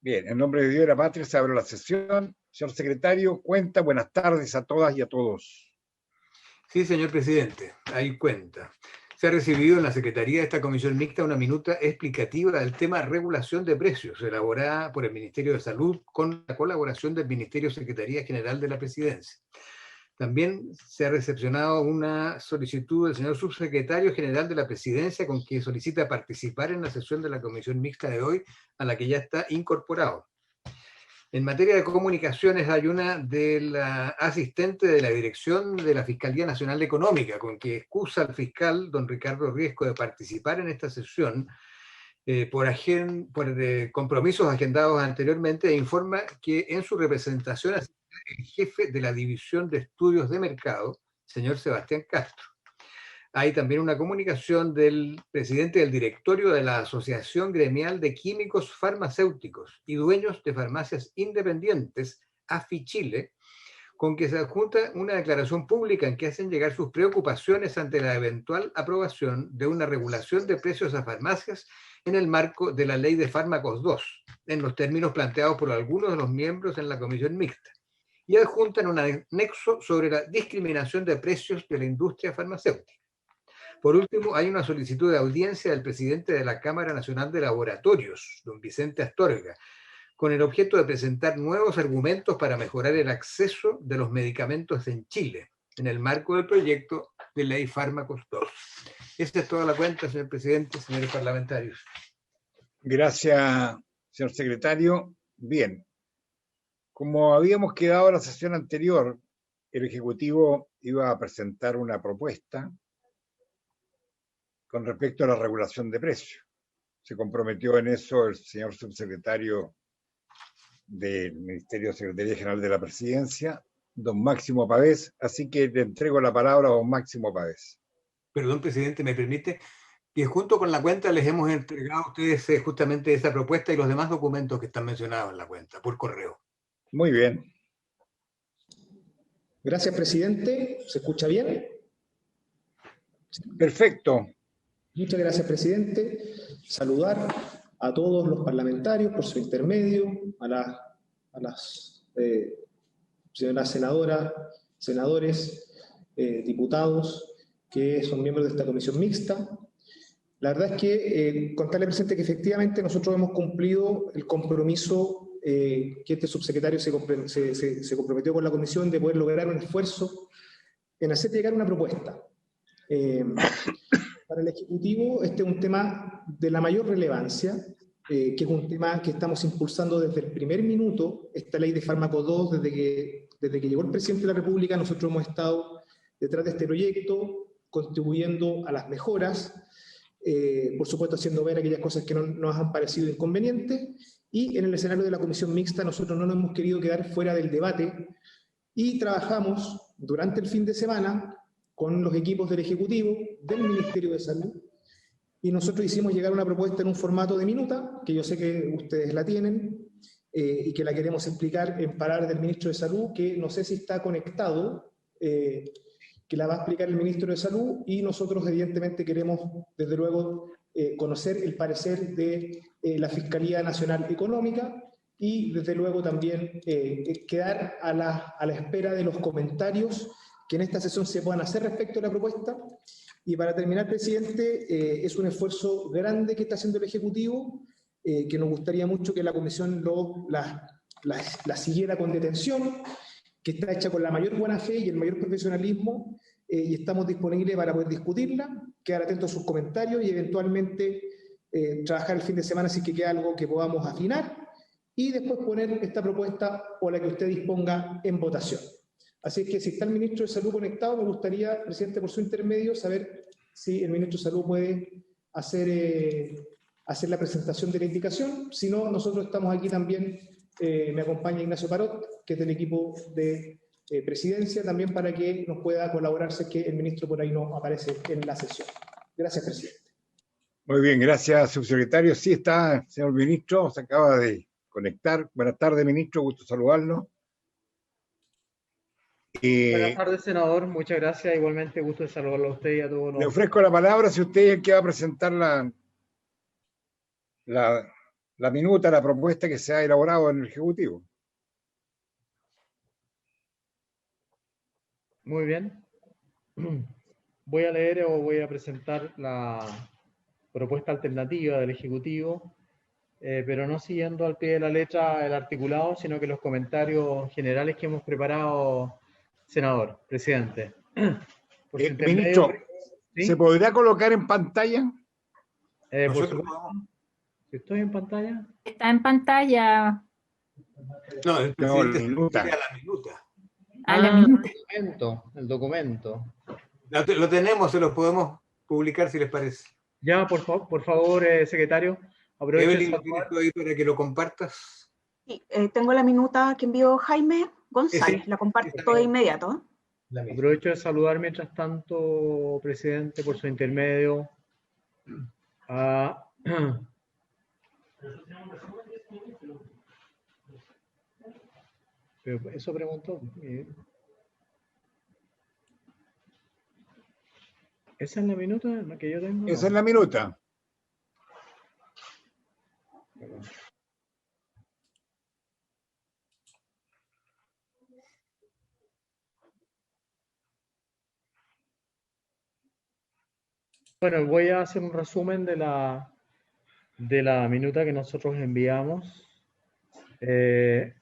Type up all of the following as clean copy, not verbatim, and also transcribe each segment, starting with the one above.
Bien, en nombre de Dios y de la patria se abre la sesión. Señor secretario, cuenta. Buenas tardes a todas y a todos. Sí, señor presidente, ahí cuenta. Se ha recibido en la Secretaría de esta Comisión Mixta una minuta explicativa del tema regulación de precios, elaborada por el Ministerio de Salud con la colaboración del Ministerio Secretaría General de la Presidencia. También se ha recepcionado una solicitud del señor Subsecretario General de la Presidencia con que solicita participar en la sesión de la Comisión Mixta de hoy, a la que ya está incorporado. En materia de comunicaciones hay una de la asistente de la dirección de la Fiscalía Nacional Económica, con que excusa al fiscal don Ricardo Riesco de participar en esta sesión por compromisos agendados anteriormente, e informa que en su representación asiste el jefe de la División de Estudios de Mercado, señor Sebastián Castro. Hay también una comunicación del presidente del directorio de la Asociación Gremial de Químicos Farmacéuticos y Dueños de Farmacias Independientes, AFI-Chile, con que se adjunta una declaración pública en que hacen llegar sus preocupaciones ante la eventual aprobación de una regulación de precios a farmacias en el marco de la Ley de Fármacos 2, en los términos planteados por algunos de los miembros en la comisión mixta, y adjuntan un anexo sobre la discriminación de precios de la industria farmacéutica. Por último, hay una solicitud de audiencia del presidente de la Cámara Nacional de Laboratorios, don Vicente Astorga, con el objeto de presentar nuevos argumentos para mejorar el acceso de los medicamentos en Chile, en el marco del proyecto de Ley Fármacos 2. Esta es toda la cuenta, señor presidente, señores parlamentarios. Gracias, señor secretario. Bien, como habíamos quedado en la sesión anterior, el Ejecutivo iba a presentar una propuesta con respecto a la regulación de precios. Se comprometió en eso el señor subsecretario del Ministerio de Secretaría General de la Presidencia, don Máximo Pavés, así que le entrego la palabra a don Máximo Pavés. Perdón, presidente, ¿me permite? Que junto con la cuenta les hemos entregado a ustedes justamente esa propuesta y los demás documentos que están mencionados en la cuenta, por correo. Muy bien. Gracias, presidente. ¿Se escucha bien? Perfecto. Muchas gracias, presidente. Saludar a todos los parlamentarios por su intermedio, a las señoras senadoras, senadores, diputados que son miembros de esta comisión mixta. La verdad es que contarle, presidente, que efectivamente nosotros hemos cumplido el compromiso que este subsecretario se comprometió con la comisión de poder lograr un esfuerzo en hacer llegar una propuesta. Para el Ejecutivo este es un tema de la mayor relevancia, que es un tema que estamos impulsando desde el primer minuto. Esta ley de Fármacos 2, desde que llegó el presidente de la República, nosotros hemos estado detrás de este proyecto, contribuyendo a las mejoras, por supuesto haciendo ver aquellas cosas que no nos han parecido inconvenientes, y en el escenario de la comisión mixta nosotros no nos hemos querido quedar fuera del debate y trabajamos durante el fin de semana con los equipos del Ejecutivo, del Ministerio de Salud, y nosotros hicimos llegar una propuesta en un formato de minuta, que yo sé que ustedes la tienen, y que la queremos explicar en palabras del Ministro de Salud, que no sé si está conectado, que la va a explicar el Ministro de Salud, y nosotros evidentemente queremos, desde luego, conocer el parecer de la Fiscalía Nacional Económica, y desde luego también quedar a la espera de los comentarios que en esta sesión se puedan hacer respecto a la propuesta. Y para terminar, presidente, es un esfuerzo grande que está haciendo el Ejecutivo, que nos gustaría mucho que la Comisión la siguiera con detención, que está hecha con la mayor buena fe y el mayor profesionalismo, y estamos disponibles para poder discutirla, quedar atentos a sus comentarios y eventualmente trabajar el fin de semana si que queda algo que podamos afinar, y después poner esta propuesta o la que usted disponga en votación. Así que si está el Ministro de Salud conectado, me gustaría, presidente, por su intermedio, saber si el Ministro de Salud puede hacer la presentación de la indicación. Si no, nosotros estamos aquí también, me acompaña Ignacio Parot, que es del equipo de Presidencia, también para que nos pueda colaborar si es que el Ministro por ahí no aparece en la sesión. Gracias, presidente. Muy bien, gracias, subsecretario. Sí está, señor Ministro, se acaba de conectar. Buenas tardes, Ministro, gusto saludarlo. Buenas tardes, senador. Muchas gracias. Igualmente, gusto de saludarlo a usted y a todos los... Le ofrezco la palabra si usted es el que va a presentar la minuta, la propuesta que se ha elaborado en el Ejecutivo. Muy bien. Voy a leer o voy a presentar la propuesta alternativa del Ejecutivo, pero no siguiendo al pie de la letra el articulado, sino que los comentarios generales que hemos preparado, senador, presidente. Por su intermedio, Ministro, ¿sí? ¿se podrá colocar en pantalla? Por Nosotros supuesto. podemos- Si estoy en pantalla. Está en pantalla No, el No, presidente la se minuta. refiere a la minuta. a la minuta. El documento. Lo tenemos, se los podemos publicar si les parece. Ya, por favor, secretario, aprovecho Evelyn, de ¿lo tienes saludar. tú ahí para que lo compartas? Sí, tengo la minuta que envió Jaime González, Sí, la comparto está bien. de inmediato. La misma. Aprovecho de saludar mientras tanto, presidente, por su intermedio. a- Pero eso preguntó. ¿Esa es la minuta la que yo tengo? Esa es la minuta. Bueno, voy a hacer un resumen de la minuta que nosotros enviamos. Espero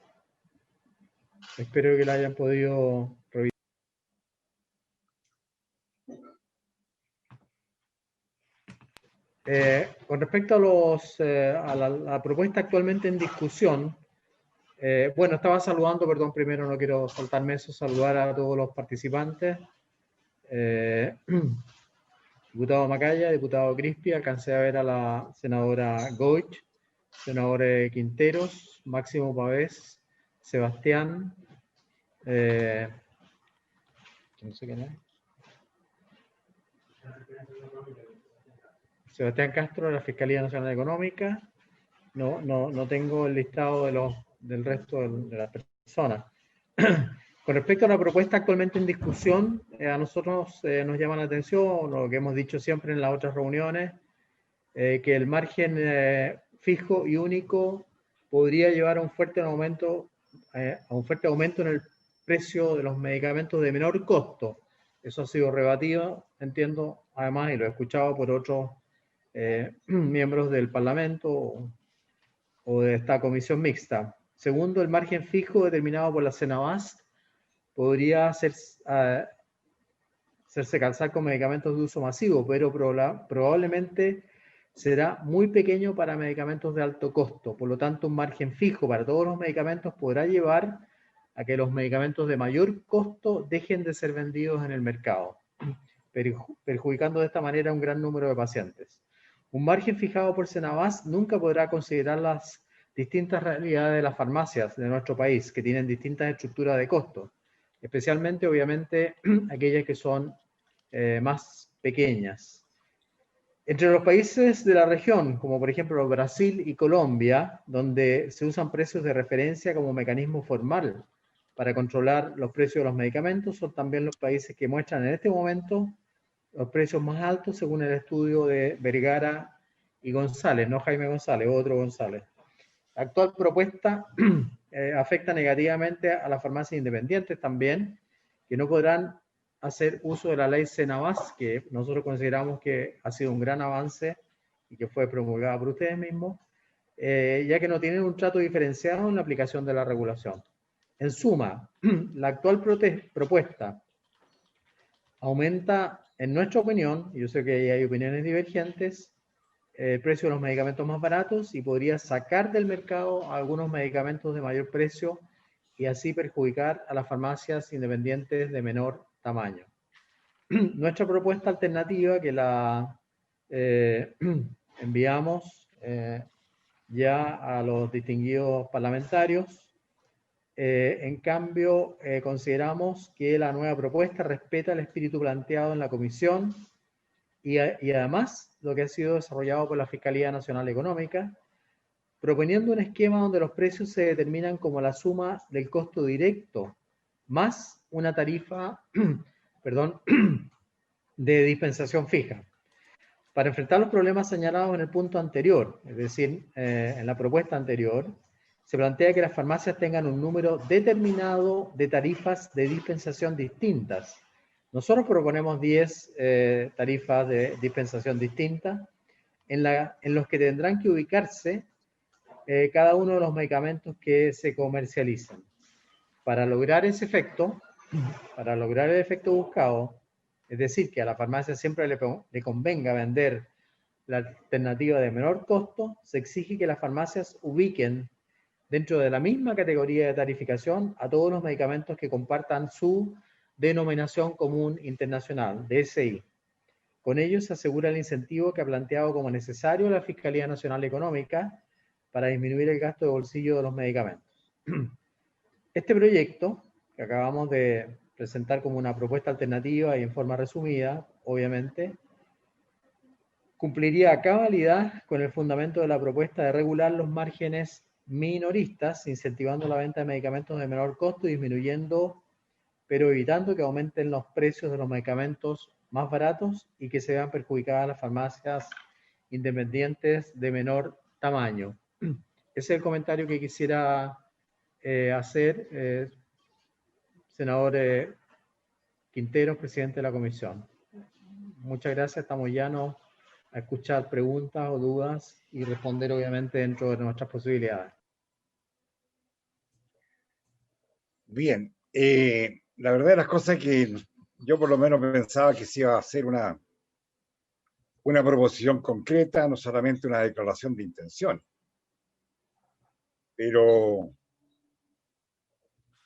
que la hayan podido revisar. Con respecto a la propuesta actualmente en discusión, bueno, estaba saludando, perdón, primero no quiero saltarme eso, saludar a todos los participantes. Diputado Macaya, diputado Crispi, alcancé a ver a la senadora Goich, senadores Quinteros, Máximo Pavés, Sebastián, no sé quién es. Sebastián Castro de la Fiscalía Nacional Económica. No tengo el listado del resto de las personas. Con respecto a la propuesta actualmente en discusión, a nosotros nos llama la atención lo que hemos dicho siempre en las otras reuniones, que el margen fijo y único podría llevar a un fuerte aumento en el precio de los medicamentos de menor costo. Eso ha sido rebatido, entiendo, además, y lo he escuchado por otros miembros del Parlamento o de esta comisión mixta. Segundo, el margen fijo determinado por la Cenabast podría hacerse calzar con medicamentos de uso masivo, pero probablemente será muy pequeño para medicamentos de alto costo. Por lo tanto, un margen fijo para todos los medicamentos podrá llevar a que los medicamentos de mayor costo dejen de ser vendidos en el mercado, perjudicando de esta manera a un gran número de pacientes. Un margen fijado por Cenabast nunca podrá considerar las distintas realidades de las farmacias de nuestro país, que tienen distintas estructuras de costo, especialmente, obviamente, aquellas que son más pequeñas. Entre los países de la región, como por ejemplo Brasil y Colombia, donde se usan precios de referencia como mecanismo formal para controlar los precios de los medicamentos, son también los países que muestran en este momento los precios más altos según el estudio de Vergara y González, no Jaime González, otro González. La actual propuesta afecta negativamente a las farmacias independientes también, que no podrán hacer uso de la ley Cenabast, que nosotros consideramos que ha sido un gran avance y que fue promulgada por ustedes mismos, ya que no tienen un trato diferenciado en la aplicación de la regulación. En suma, la actual propuesta aumenta, en nuestra opinión, y yo sé que hay opiniones divergentes, el precio de los medicamentos más baratos y podría sacar del mercado algunos medicamentos de mayor precio y así perjudicar a las farmacias independientes de menor tamaño. Nuestra propuesta alternativa, que la enviamos ya a los distinguidos parlamentarios, en cambio, consideramos que la nueva propuesta respeta el espíritu planteado en la comisión y además lo que ha sido desarrollado por la Fiscalía Nacional Económica, proponiendo un esquema donde los precios se determinan como la suma del costo directo más una tarifa, perdón, de dispensación fija. Para enfrentar los problemas señalados en el punto anterior, es decir, en la propuesta anterior, se plantea que las farmacias tengan un número determinado de tarifas de dispensación distintas. Nosotros proponemos 10 tarifas de dispensación distintas en los que tendrán que ubicarse cada uno de los medicamentos que se comercializan. Para lograr ese efecto, para lograr el efecto buscado, es decir, que a la farmacia siempre le convenga vender la alternativa de menor costo, se exige que las farmacias ubiquen dentro de la misma categoría de tarificación a todos los medicamentos que compartan su denominación común internacional, DSI. Con ello se asegura el incentivo que ha planteado como necesario la Fiscalía Nacional Económica para disminuir el gasto de bolsillo de los medicamentos. Este proyecto, que acabamos de presentar como una propuesta alternativa y en forma resumida, obviamente, cumpliría a cabalidad con el fundamento de la propuesta de regular los márgenes minoristas, incentivando la venta de medicamentos de menor costo y disminuyendo, pero evitando que aumenten los precios de los medicamentos más baratos y que se vean perjudicadas las farmacias independientes de menor tamaño. Ese es el comentario que quisiera hacer, senador Quinteros, presidente de la comisión. Muchas gracias, estamos llanos a escuchar preguntas o dudas y responder obviamente dentro de nuestras posibilidades. Bien, la verdad de las cosas es que yo por lo menos pensaba que se iba a hacer una proposición concreta, no solamente una declaración de intención. Pero,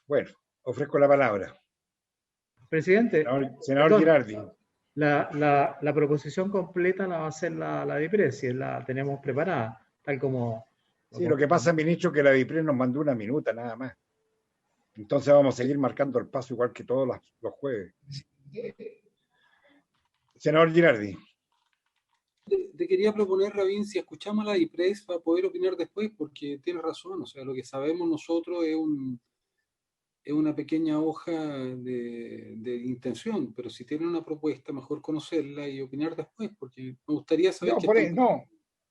bueno, ofrezco la palabra. Presidente, Senador Girardi. La proposición completa la va a hacer la DIPRES, y la tenemos preparada, tal como... Sí, lo que pasa, ministro, que la DIPRES nos mandó una minuta nada más. Entonces vamos a seguir marcando el paso igual que todos los jueves. Senador Girardi. Te quería proponer, Rabín, si escuchamos a la DIPRES para poder opinar después, porque tienes razón, o sea, lo que sabemos nosotros es una pequeña hoja de intención, pero si tienen una propuesta, mejor conocerla y opinar después, porque me gustaría saber...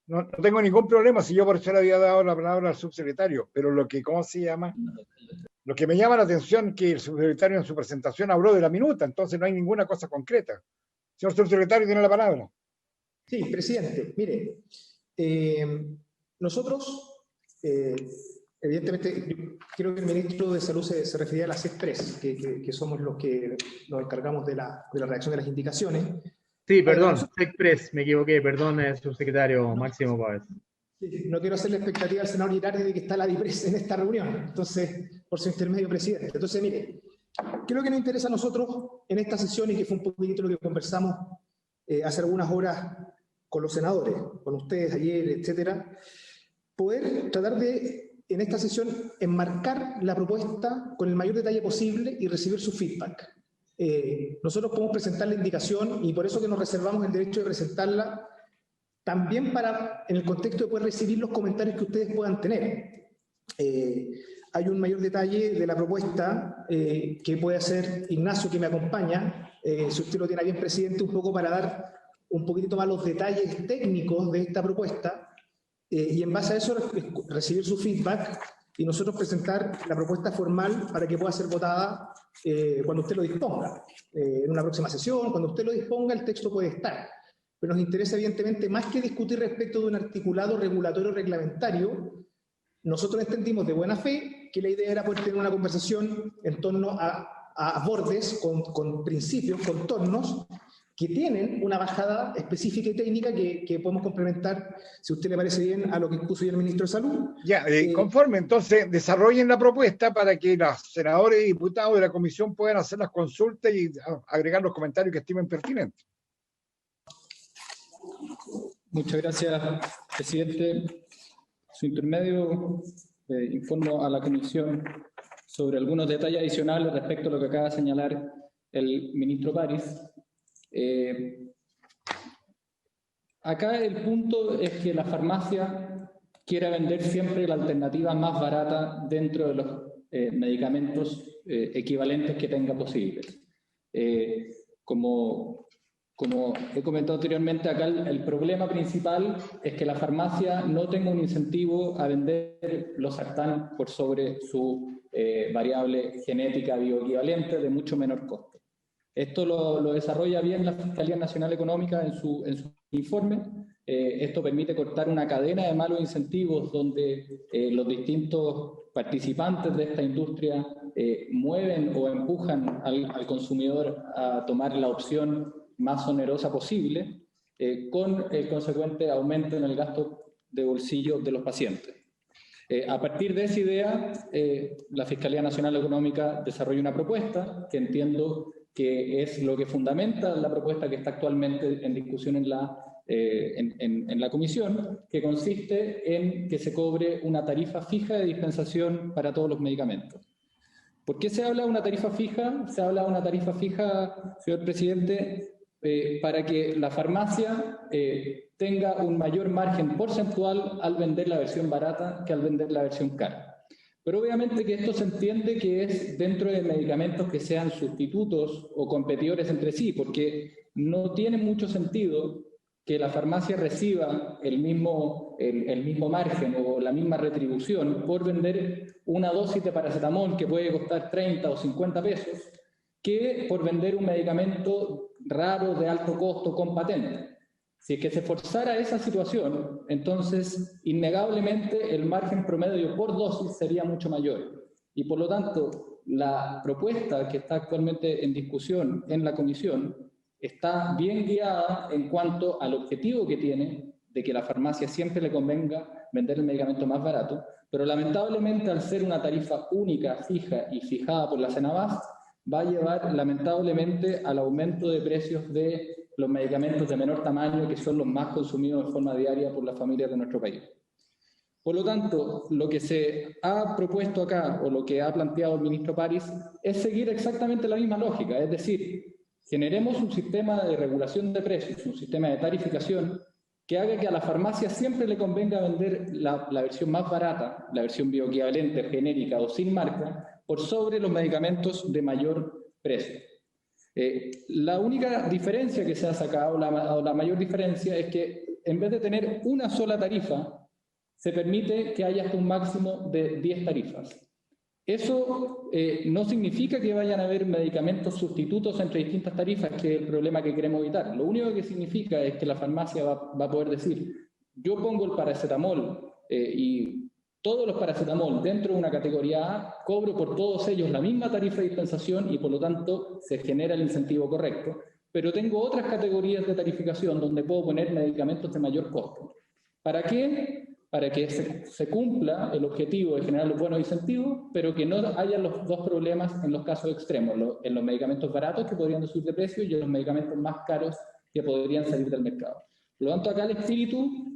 No tengo ningún problema, si yo por eso le había dado la palabra al subsecretario, pero lo que me llama la atención es que el subsecretario en su presentación habló de la minuta, entonces no hay ninguna cosa concreta. Señor subsecretario, tiene la palabra. Sí, presidente, mire, nosotros, evidentemente, creo que el ministro de Salud se refería a las CESPRES, que somos los que nos encargamos de la redacción de las indicaciones. Sí, perdón, CESPRES, me equivoqué, perdón, subsecretario Máximo Páez. No quiero hacer la expectativa al senador Girardi de que está la DIPRES en esta reunión, entonces, por su intermedio, presidente. Entonces, mire, ¿qué es lo que nos interesa a nosotros en esta sesión y que fue un poquito lo que conversamos hace algunas horas con los senadores, con ustedes ayer, etcétera? Poder tratar de, en esta sesión, enmarcar la propuesta con el mayor detalle posible y recibir su feedback. Nosotros podemos presentar la indicación y por eso que nos reservamos el derecho de presentarla también para, en el contexto de poder recibir los comentarios que ustedes puedan tener. Hay un mayor detalle de la propuesta que puede hacer Ignacio, que me acompaña, si usted lo tiene bien, presidente, un poco para dar un poquitito más los detalles técnicos de esta propuesta y en base a eso recibir su feedback y nosotros presentar la propuesta formal para que pueda ser votada cuando usted lo disponga. En una próxima sesión, cuando usted lo disponga, el texto puede estar. Pero nos interesa, evidentemente, más que discutir respecto de un articulado regulatorio reglamentario, nosotros entendimos de buena fe que la idea era poder tener una conversación en torno a bordes, con principios, contornos, que tienen una bajada específica y técnica que podemos complementar, si a usted le parece bien, a lo que expuso ya el ministro de Salud. Ya, conforme, entonces, desarrollen la propuesta para que los senadores y diputados de la comisión puedan hacer las consultas y agregar los comentarios que estimen pertinentes. Muchas gracias, presidente. Su intermedio, informo a la comisión sobre algunos detalles adicionales respecto a lo que acaba de señalar el ministro París. Acá el punto es que la farmacia quiera vender siempre la alternativa más barata dentro de los medicamentos equivalentes que tenga posibles. Como Como he comentado anteriormente, acá el problema principal es que la farmacia no tenga un incentivo a vender los sartán por sobre su variable genética bioequivalente de mucho menor costo. Esto lo desarrolla bien la Fiscalía Nacional Económica en su informe. Esto permite cortar una cadena de malos incentivos donde los distintos participantes de esta industria mueven o empujan al consumidor a tomar la opción más onerosa posible, con el consecuente aumento en el gasto de bolsillo de los pacientes. A partir de esa idea, la Fiscalía Nacional Económica desarrolla una propuesta que entiendo que es lo que fundamenta la propuesta que está actualmente en discusión en la comisión, que consiste en que se cobre una tarifa fija de dispensación para todos los medicamentos. ¿Por qué se habla de una tarifa fija? Se habla de una tarifa fija, señor presidente, para que la farmacia tenga un mayor margen porcentual al vender la versión barata que al vender la versión cara. Pero obviamente que esto se entiende que es dentro de medicamentos que sean sustitutos o competidores entre sí, porque no tiene mucho sentido que la farmacia reciba el mismo margen o la misma retribución por vender una dosis de paracetamol que puede costar 30 o 50 pesos, que por vender un medicamento raro de alto costo con patente. Si es que se forzara esa situación, entonces innegablemente el margen promedio por dosis sería mucho mayor. Y por lo tanto, la propuesta que está actualmente en discusión en la comisión está bien guiada en cuanto al objetivo que tiene de que la farmacia siempre le convenga vender el medicamento más barato, pero lamentablemente al ser una tarifa única, fija y fijada por la Cenabast, va a llevar lamentablemente al aumento de precios de los medicamentos de menor tamaño, que son los más consumidos de forma diaria por las familias de nuestro país. Por lo tanto, lo que se ha propuesto acá, o lo que ha planteado el ministro París, es seguir exactamente la misma lógica, es decir, generemos un sistema de regulación de precios, un sistema de tarificación, que haga que a la farmacia siempre le convenga vender la versión más barata, la versión bioequivalente, genérica o sin marca, por sobre los medicamentos de mayor precio. La única diferencia que se ha sacado, o la mayor diferencia, es que en vez de tener una sola tarifa, se permite que haya hasta un máximo de 10 tarifas. Eso no significa que vayan a haber medicamentos sustitutos entre distintas tarifas, que es el problema que queremos evitar. Lo único que significa es que la farmacia va a poder decir, yo pongo el paracetamol y todos los paracetamol dentro de una categoría A, cobro por todos ellos la misma tarifa de dispensación y por lo tanto se genera el incentivo correcto, pero tengo otras categorías de tarificación donde puedo poner medicamentos de mayor costo. ¿Para qué? Para que se cumpla el objetivo de generar los buenos incentivos, pero que no haya los dos problemas en los casos extremos, en los medicamentos baratos que podrían subir de precio y en los medicamentos más caros que podrían salir del mercado. Por lo tanto, acá el espíritu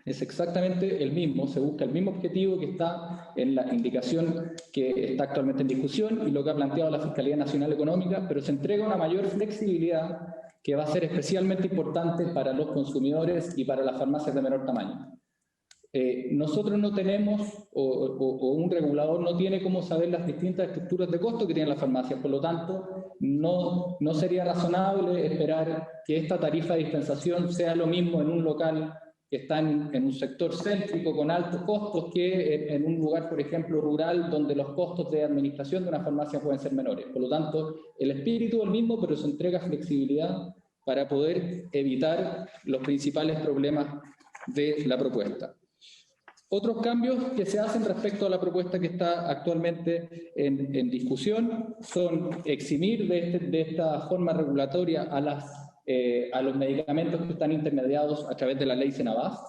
es exactamente el mismo, se busca el mismo objetivo que está en la indicación que está actualmente en discusión y lo que ha planteado la Fiscalía Nacional Económica, pero se entrega una mayor flexibilidad que va a ser especialmente importante para los consumidores y para las farmacias de menor tamaño. Nosotros no tenemos, o un regulador no tiene cómo saber las distintas estructuras de costo que tienen las farmacias, por lo tanto, no sería razonable esperar que esta tarifa de dispensación sea lo mismo en un local que está en un sector céntrico con altos costos que en un lugar, por ejemplo, rural, donde los costos de administración de una farmacia pueden ser menores. Por lo tanto, el espíritu es el mismo, pero se entrega flexibilidad para poder evitar los principales problemas de la propuesta. Otros cambios que se hacen respecto a la propuesta que está actualmente en discusión son eximir de esta forma regulatoria a los medicamentos que están intermediados a través de la ley Cenabast.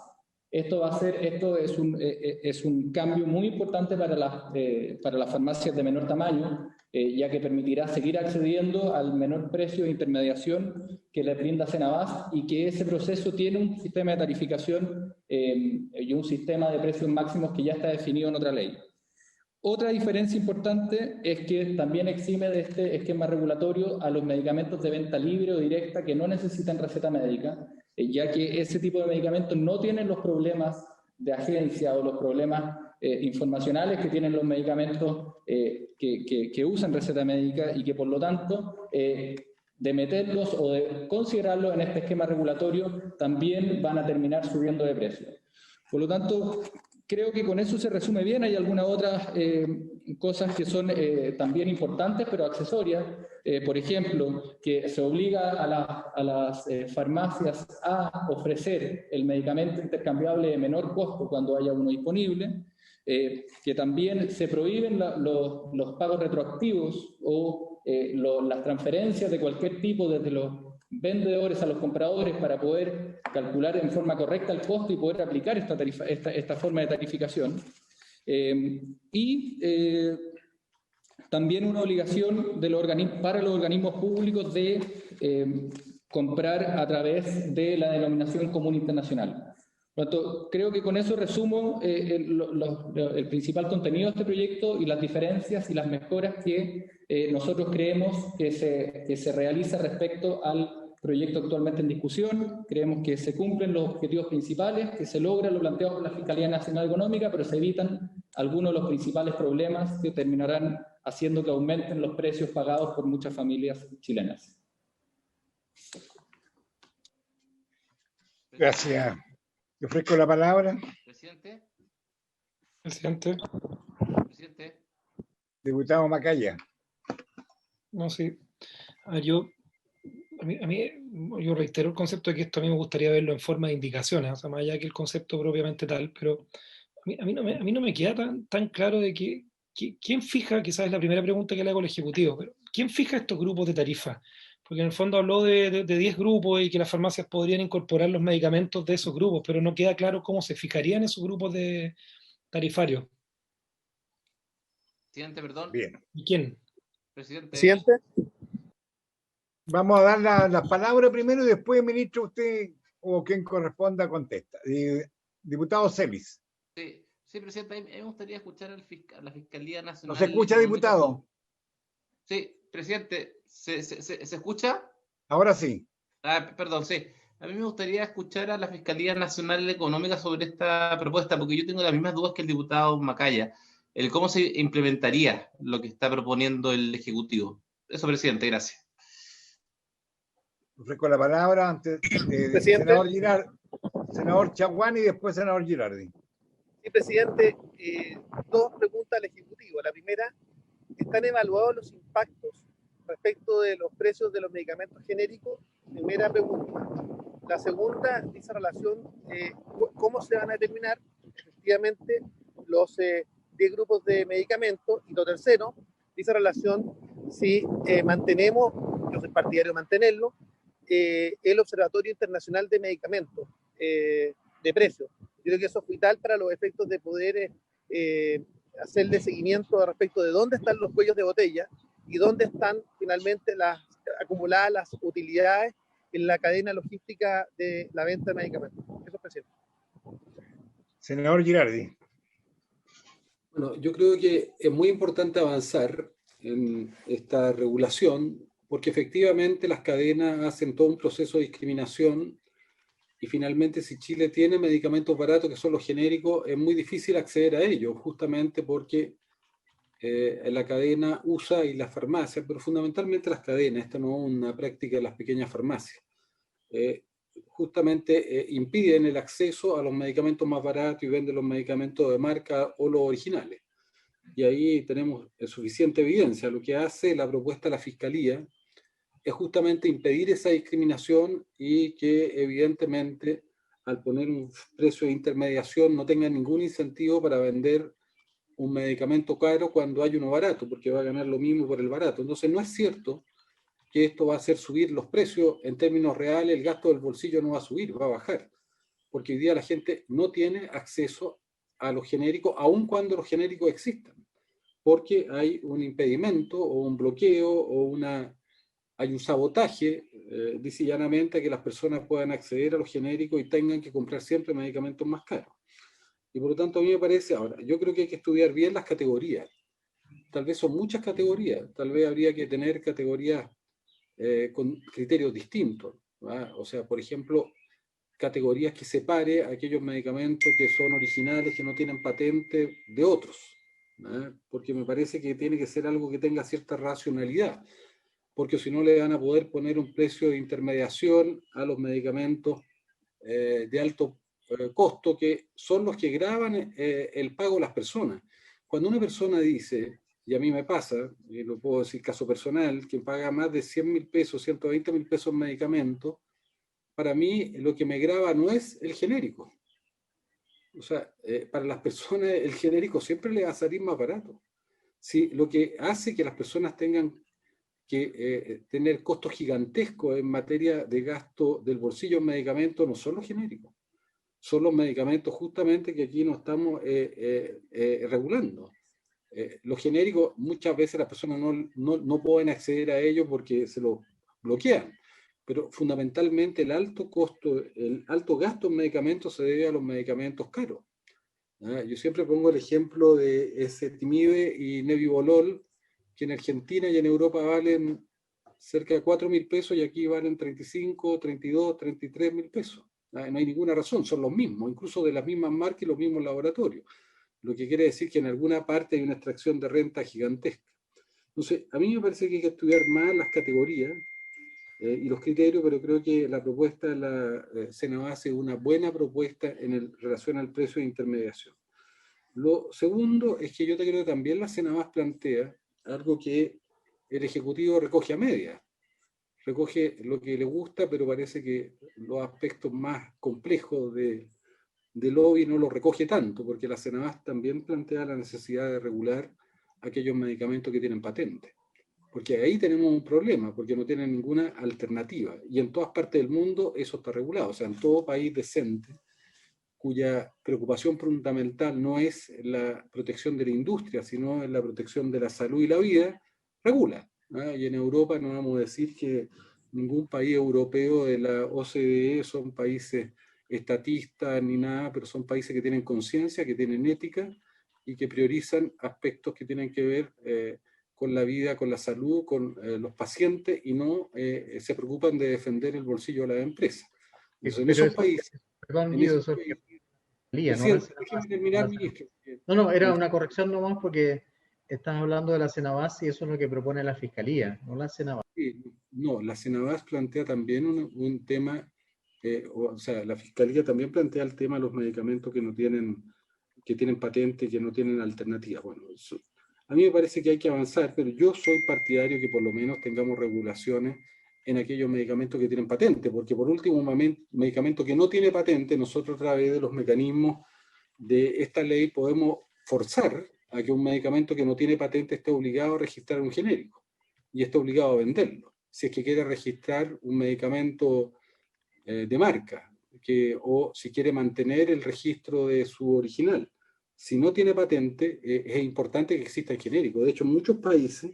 Esto es un cambio muy importante para las farmacias de menor tamaño, ya que permitirá seguir accediendo al menor precio de intermediación que le brinda Cenabast y que ese proceso tiene un sistema de tarificación y un sistema de precios máximos que ya está definido en otra ley. Otra diferencia importante es que también exime de este esquema regulatorio a los medicamentos de venta libre o directa que no necesitan receta médica, ya que ese tipo de medicamentos no tienen los problemas de agencia o los problemas informacionales que tienen los medicamentos que usan receta médica y que por lo tanto de meterlos o de considerarlos en este esquema regulatorio, también van a terminar subiendo de precio. Por lo tanto, creo que con eso se resume bien. Hay algunas otras cosas que son también importantes, pero accesorias. Por ejemplo, que se obliga a las farmacias a ofrecer el medicamento intercambiable de menor costo cuando haya uno disponible. Que también se prohíben los pagos retroactivos o las transferencias de cualquier tipo desde los vendedores a los compradores para poder calcular en forma correcta el costo y poder aplicar esta forma de tarificación. También una obligación para los organismos públicos de comprar a través de la denominación común internacional. Por lo tanto, creo que con eso resumo el principal contenido de este proyecto y las diferencias y las mejoras que nosotros creemos que se realiza respecto al proyecto actualmente en discusión. Creemos que se cumplen los objetivos principales, que se logra lo planteado por la Fiscalía Nacional Económica, pero se evitan algunos de los principales problemas que terminarán haciendo que aumenten los precios pagados por muchas familias chilenas. Gracias. Le ofrezco la palabra. Presidente. Diputado Macaya. No, sí. Yo reitero el concepto de que esto a mí me gustaría verlo en forma de indicaciones, o sea, más allá que el concepto propiamente tal, pero a mí no me queda tan claro de que quién fija, quizás es la primera pregunta que le hago al Ejecutivo, pero ¿quién fija estos grupos de tarifa? Porque en el fondo habló de 10 grupos y que las farmacias podrían incorporar los medicamentos de esos grupos, pero no queda claro cómo se fijarían esos grupos de tarifarios. Presidente, perdón. Bien. ¿Y quién? Presidente. Vamos a dar la palabra primero y después, ministro, usted o quien corresponda contesta. Diputado Celis. Sí, presidente, a mí me gustaría escuchar a la Fiscalía Nacional. ¿No se escucha, diputado? Sí, presidente, ¿se escucha? Ahora sí. Perdón, sí. A mí me gustaría escuchar a la Fiscalía Nacional Económica sobre esta propuesta, porque yo tengo las mismas dudas que el diputado Macaya. ¿Cómo se implementaría lo que está proponiendo el Ejecutivo? Eso, presidente, gracias. Ofrezco la palabra antes senador Chaguán y después senador Girardi. Sí, presidente, dos preguntas al Ejecutivo. La primera, ¿están evaluados los impactos respecto de los precios de los medicamentos genéricos? Primera pregunta. La segunda, dice relación, ¿cómo se van a determinar efectivamente los 10 grupos de medicamentos? Y lo tercero, dice relación, si mantenemos, yo soy partidario de mantenerlo, el Observatorio Internacional de Medicamentos de precios. Yo creo que eso es vital para los efectos de poder hacerle seguimiento respecto de dónde están los cuellos de botella y dónde están finalmente acumuladas las utilidades en la cadena logística de la venta de medicamentos. Eso, presidente. Senador Girardi. Bueno, yo creo que es muy importante avanzar en esta regulación porque efectivamente las cadenas hacen todo un proceso de discriminación y finalmente si Chile tiene medicamentos baratos que son los genéricos, es muy difícil acceder a ellos, justamente porque la cadena usa y las farmacias, pero fundamentalmente las cadenas, esta no es una práctica de las pequeñas farmacias, justamente impiden el acceso a los medicamentos más baratos y venden los medicamentos de marca o los originales. Y ahí tenemos suficiente evidencia. Lo que hace la propuesta de la Fiscalía es justamente impedir esa discriminación y que evidentemente al poner un precio de intermediación no tenga ningún incentivo para vender un medicamento caro cuando hay uno barato, porque va a ganar lo mismo por el barato. Entonces no es cierto que esto va a hacer subir los precios en términos reales, el gasto del bolsillo no va a subir, va a bajar, porque hoy día la gente no tiene acceso a los genéricos, aun cuando los genéricos existan, porque hay un impedimento o un bloqueo o hay un sabotaje, dice llanamente, a que las personas puedan acceder a los genéricos y tengan que comprar siempre medicamentos más caros. Y por lo tanto a mí me parece, ahora, yo creo que hay que estudiar bien las categorías. Tal vez son muchas categorías, tal vez habría que tener categorías con criterios distintos, ¿verdad? O sea, por ejemplo, categorías que separe aquellos medicamentos que son originales, que no tienen patente, de otros, ¿verdad? Porque me parece que tiene que ser algo que tenga cierta racionalidad. porque si no le van a poder poner un precio de intermediación a los medicamentos de alto costo, que son los que gravan el pago de las personas. Cuando una persona dice, y a mí me pasa, y lo puedo decir caso personal, que paga más de 100.000 pesos, 120.000 pesos en medicamentos, para mí lo que me grava no es el genérico. O sea, para las personas el genérico siempre le va a salir más barato. Sí, lo que hace que las personas tengan que tener costos gigantescos en materia de gasto del bolsillo en medicamentos no son los genéricos, son los medicamentos justamente que aquí no estamos regulando. Los genéricos, muchas veces las personas no pueden acceder a ellos porque se los bloquean, pero fundamentalmente el alto costo, el alto gasto en medicamentos se debe a los medicamentos caros. Yo siempre pongo el ejemplo de ezetimibe y nebivolol, que en Argentina y en Europa valen cerca de 4.000 pesos y aquí valen 35, 32, 33.000 pesos. No hay ninguna razón, son los mismos, incluso de las mismas marcas y los mismos laboratorios. Lo que quiere decir que en alguna parte hay una extracción de renta gigantesca. Entonces, a mí me parece que hay que estudiar más las categorías y los criterios, pero creo que la propuesta de la Cenabas es una buena propuesta en relación al precio de intermediación. Lo segundo es que yo creo que también la Cenabas plantea algo que el Ejecutivo recoge a medias. Recoge lo que le gusta, pero parece que los aspectos más complejos de lobby no los recoge tanto, porque la Cenabas también plantea la necesidad de regular aquellos medicamentos que tienen patente. Porque ahí tenemos un problema, porque no tienen ninguna alternativa. Y en todas partes del mundo eso está regulado. O sea, en todo país decente, cuya preocupación fundamental no es la protección de la industria, sino es la protección de la salud y la vida, regula. Y en Europa no vamos a decir que ningún país europeo de la OCDE son países estatistas ni nada, pero son países que tienen conciencia, que tienen ética y que priorizan aspectos que tienen que ver con la vida, con la salud, con los pacientes y no se preocupan de defender el bolsillo de las empresas. Entonces, en esos países... Perdón, Guido, eso es déjeme terminar, ministro. No, era una corrección nomás porque están hablando de la Cenabas y eso es lo que propone la Fiscalía, no la Cenabas. Sí, no, la Cenabas plantea también un tema, o sea, la Fiscalía también plantea el tema de los medicamentos que tienen patente, que no tienen alternativa. Bueno, a mí me parece que hay que avanzar, pero yo soy partidario que por lo menos tengamos regulaciones en aquellos medicamentos que tienen patente, porque por último, un medicamento que no tiene patente, nosotros a través de los mecanismos de esta ley podemos forzar a que un medicamento que no tiene patente esté obligado a registrar un genérico y esté obligado a venderlo. Si es que quiere registrar un medicamento de marca, o si quiere mantener el registro de su original. Si no tiene patente, es importante que exista el genérico. De hecho, en muchos países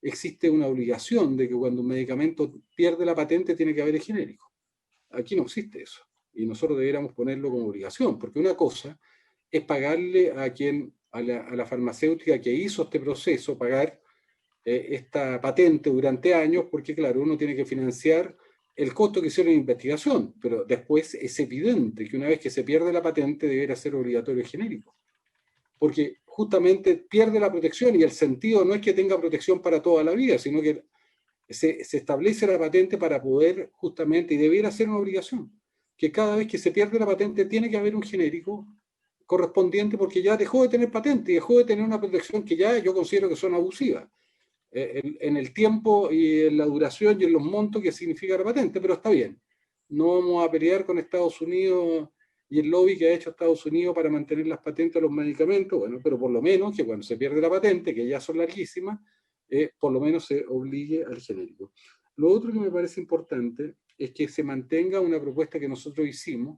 existe una obligación de que cuando un medicamento pierde la patente tiene que haber el genérico. Aquí no existe eso. Y nosotros deberíamos ponerlo como obligación, porque una cosa es pagarle a la farmacéutica que hizo este proceso, pagar esta patente durante años, porque claro, uno tiene que financiar el costo que hicieron en investigación, pero después es evidente que una vez que se pierde la patente debería ser obligatorio el genérico. Porque justamente pierde la protección y el sentido no es que tenga protección para toda la vida, sino que se establece la patente para poder justamente, y debiera ser una obligación, que cada vez que se pierde la patente tiene que haber un genérico correspondiente porque ya dejó de tener patente y dejó de tener una protección que ya yo considero que son abusivas en el tiempo y en la duración y en los montos que significa la patente, pero está bien. No vamos a pelear con Estados Unidos y el lobby que ha hecho Estados Unidos para mantener las patentes de los medicamentos, bueno, pero por lo menos que cuando se pierde la patente, que ya son larguísimas, por lo menos se obligue al genérico. Lo otro que me parece importante es que se mantenga una propuesta que nosotros hicimos,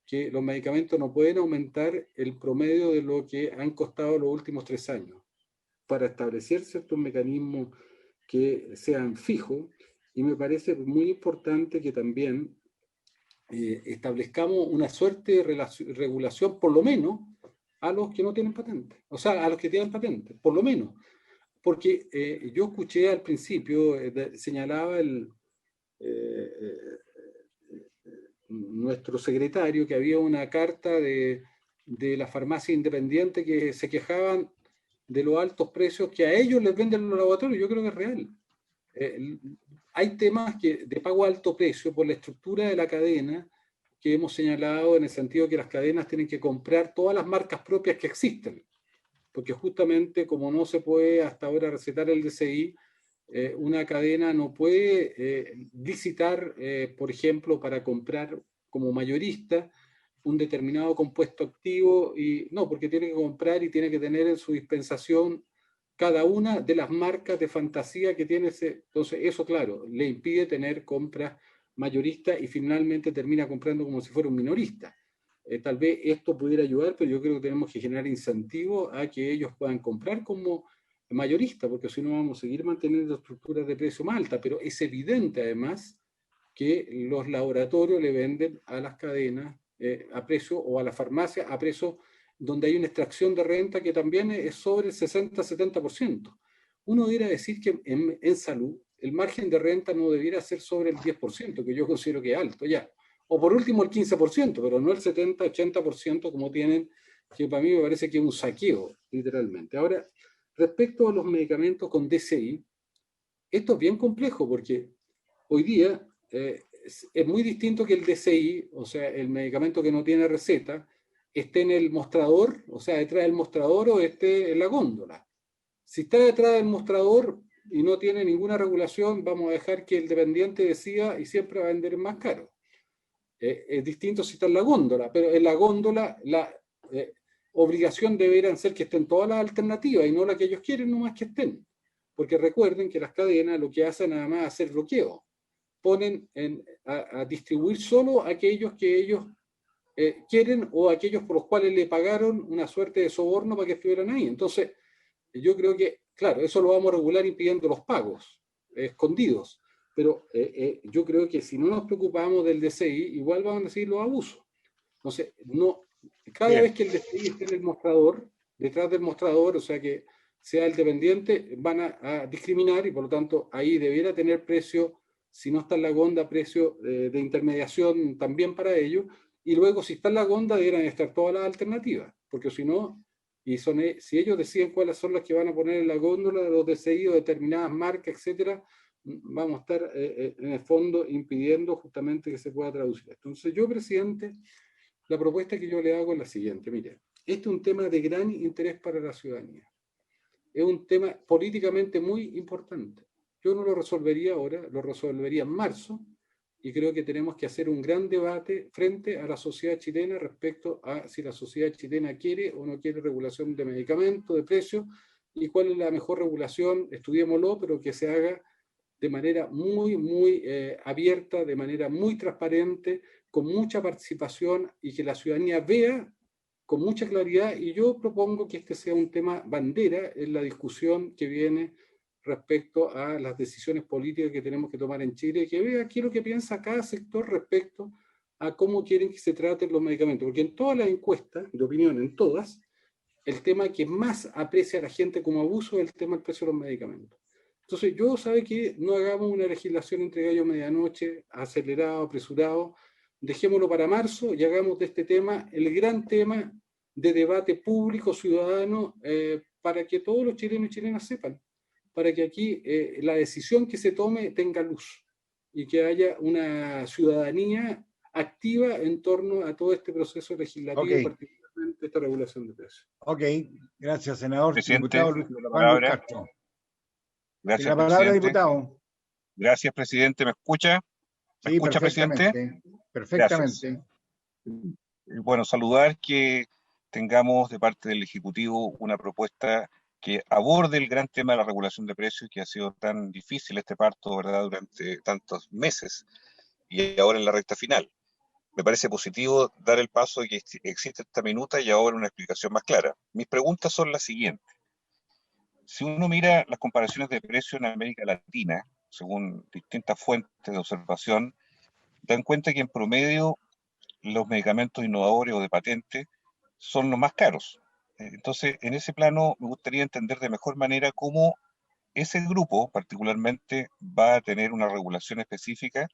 que los medicamentos no pueden aumentar el promedio de lo que han costado los últimos 3 años, para establecer ciertos mecanismos que sean fijos, y me parece muy importante que también establezcamos una suerte de regulación, por lo menos, a los que no tienen patente, o sea, a los que tienen patente, por lo menos. Porque yo escuché al principio, señalaba nuestro secretario que había una carta de la farmacia independiente que se quejaban de los altos precios que a ellos les venden los laboratorios. Yo creo que es real. hay temas de pago a alto precio por la estructura de la cadena que hemos señalado, en el sentido que las cadenas tienen que comprar todas las marcas propias que existen, porque justamente como no se puede hasta ahora recetar el DCI, una cadena no puede licitar, por ejemplo, para comprar como mayorista un determinado compuesto activo, y no, porque tiene que comprar y tiene que tener en su dispensación cada una de las marcas de fantasía que tiene ese. Entonces, eso, claro, le impide tener compras mayoristas y finalmente termina comprando como si fuera un minorista. Tal vez esto pudiera ayudar, pero yo creo que tenemos que generar incentivos a que ellos puedan comprar como mayorista, porque si no vamos a seguir manteniendo estructuras de precio más altas. Pero es evidente además que los laboratorios le venden a las cadenas a precio, o a la farmacia a precio donde hay una extracción de renta que también es sobre el 60-70%. Uno debiera decir que en salud el margen de renta no debiera ser sobre el 10%, que yo considero que es alto ya. O por último el 15%, pero no el 70-80% como tienen, que para mí me parece que es un saqueo, literalmente. Ahora, respecto a los medicamentos con DCI, esto es bien complejo porque hoy día es muy distinto que el DCI, o sea, el medicamento que no tiene receta, esté en el mostrador, o sea, detrás del mostrador, o esté en la góndola. Si está detrás del mostrador y no tiene ninguna regulación, vamos a dejar que el dependiente decida y siempre va a vender más caro. Es distinto si está en la góndola, pero en la góndola la obligación deberían ser que estén todas las alternativas y no las que ellos quieren nomás que estén. Porque recuerden que las cadenas lo que hacen nada más es hacer bloqueo. Ponen a distribuir solo aquellos que ellos quieren, o aquellos por los cuales le pagaron una suerte de soborno para que estuvieran ahí. Entonces, yo creo que, claro, eso lo vamos a regular impidiendo los pagos escondidos, pero yo creo que si no nos preocupamos del DCI, igual van a seguir los abusos. Entonces, no, cada vez que el DCI esté en el mostrador, detrás del mostrador, o sea que sea el dependiente, van a discriminar, y por lo tanto ahí debiera tener precio, si no está en la gonda, precio de intermediación también para ello. Y luego, si está en la gonda, deberían estar todas las alternativas, porque si no, si ellos deciden cuáles son las que van a poner en la góndola de los DCI o determinadas marcas, etcétera, vamos a estar en el fondo impidiendo justamente que se pueda traducir. Entonces, yo, presidente, la propuesta que yo le hago es la siguiente. Mire, este es un tema de gran interés para la ciudadanía. Es un tema políticamente muy importante. Yo no lo resolvería ahora, lo resolvería en marzo, y creo que tenemos que hacer un gran debate frente a la sociedad chilena respecto a si la sociedad chilena quiere o no quiere regulación de medicamentos, de precios, y cuál es la mejor regulación. Estudiémoslo, pero que se haga de manera muy, muy abierta, de manera muy transparente, con mucha participación, y que la ciudadanía vea con mucha claridad. Y yo propongo que este sea un tema bandera en la discusión que viene respecto a las decisiones políticas que tenemos que tomar en Chile, que vea qué es lo que piensa cada sector respecto a cómo quieren que se traten los medicamentos. Porque en todas las encuestas de opinión, en todas, el tema que más aprecia a la gente como abuso es el tema del precio de los medicamentos. Entonces, yo sabe que no hagamos una legislación entre gallo y medianoche, acelerado, apresurado, dejémoslo para marzo y hagamos de este tema el gran tema de debate público, ciudadano, para que todos los chilenos y chilenas sepan, para que aquí la decisión que se tome tenga luz y que haya una ciudadanía activa en torno a todo este proceso legislativo, particularmente esta regulación de precios. Ok, gracias, senador. Presidente, Diputado Juan Luis Castro. Gracias, la palabra, presidente. Diputado. Gracias, presidente. ¿Me escucha? ¿Me Sí, escucha, presidente? Perfectamente. Bueno, saludar que tengamos de parte del Ejecutivo una propuesta que aborde el gran tema de la regulación de precios, que ha sido tan difícil este parto, ¿verdad?, durante tantos meses y ahora en la recta final. Me parece positivo dar el paso de que existe esta minuta y ahora una explicación más clara. Mis preguntas son las siguientes. Si uno mira las comparaciones de precios en América Latina, según distintas fuentes de observación, dan cuenta que en promedio los medicamentos innovadores o de patente son los más caros. Entonces, en ese plano me gustaría entender de mejor manera cómo ese grupo particularmente va a tener una regulación específica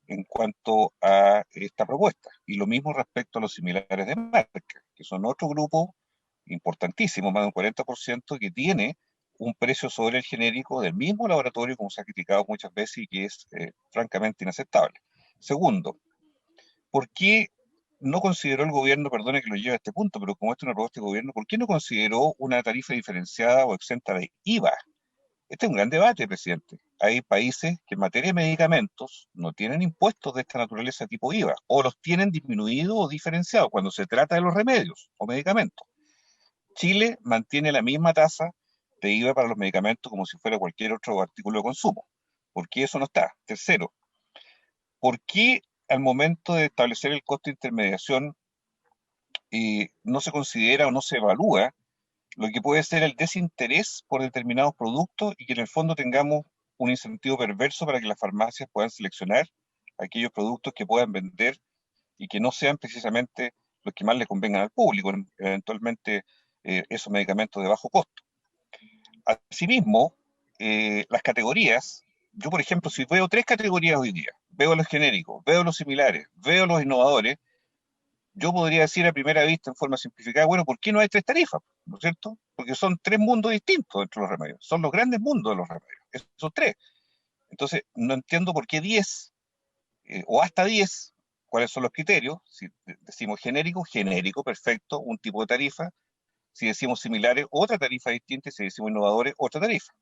en cuanto a esta propuesta. Y lo mismo respecto a los similares de marca, que son otro grupo importantísimo, más de un 40%, que tiene un precio sobre el genérico del mismo laboratorio, como se ha criticado muchas veces y que es francamente inaceptable. Segundo, ¿por qué no consideró el gobierno, perdone que lo lleve a este punto, pero como esto es una propuesta de gobierno, ¿por qué no consideró una tarifa diferenciada o exenta de IVA? Este es un gran debate, presidente. Hay países que en materia de medicamentos no tienen impuestos de esta naturaleza tipo IVA, o los tienen disminuidos o diferenciados cuando se trata de los remedios o medicamentos. Chile mantiene la misma tasa de IVA para los medicamentos como si fuera cualquier otro artículo de consumo. ¿Por qué eso no está? Tercero, ¿por qué al momento de establecer el costo de intermediación no se considera o no se evalúa lo que puede ser el desinterés por determinados productos y que en el fondo tengamos un incentivo perverso para que las farmacias puedan seleccionar aquellos productos que puedan vender y que no sean precisamente los que más le convengan al público, eventualmente esos medicamentos de bajo costo? Asimismo, las categorías, yo por ejemplo, si veo 3 categorías hoy día, veo los genéricos, veo los similares, veo los innovadores, yo podría decir a primera vista, en forma simplificada, bueno, ¿por qué no hay 3 tarifas? ¿No es cierto? Porque son 3 mundos distintos dentro de los remedios. Son los grandes mundos de los remedios. Esos 3. Entonces, no entiendo por qué 10 o hasta 10. ¿Cuáles son los criterios? Si decimos genérico, genérico, perfecto, un tipo de tarifa. Si decimos similares, otra tarifa distinta. Si decimos innovadores, otra tarifa.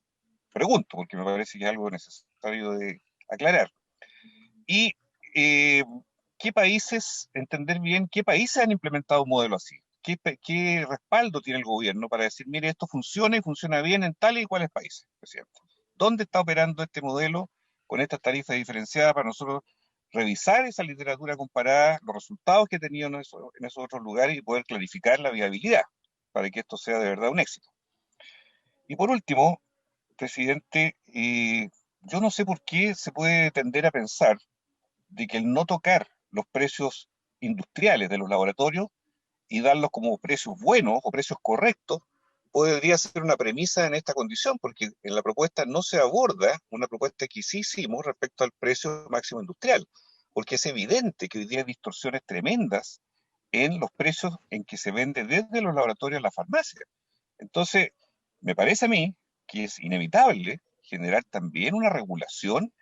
Pregunto, porque me parece que es algo necesario de aclarar. Y ¿qué países, entender bien, qué países han implementado un modelo así? ¿Qué respaldo tiene el gobierno para decir, mire, esto funciona y funciona bien en tales y cuales países, presidente? ¿Dónde está operando este modelo con estas tarifas diferenciadas para nosotros revisar esa literatura comparada, los resultados que ha tenido en esos otros lugares y poder clarificar la viabilidad para que esto sea de verdad un éxito? Y por último, presidente, yo no sé por qué se puede tender a pensar de que el no tocar los precios industriales de los laboratorios y darlos como precios buenos o precios correctos podría ser una premisa en esta condición, porque en la propuesta no se aborda una propuesta que sí hicimos respecto al precio máximo industrial, porque es evidente que hoy día hay distorsiones tremendas en los precios en que se vende desde los laboratorios a la farmacia. Entonces, me parece a mí que es inevitable generar también una regulación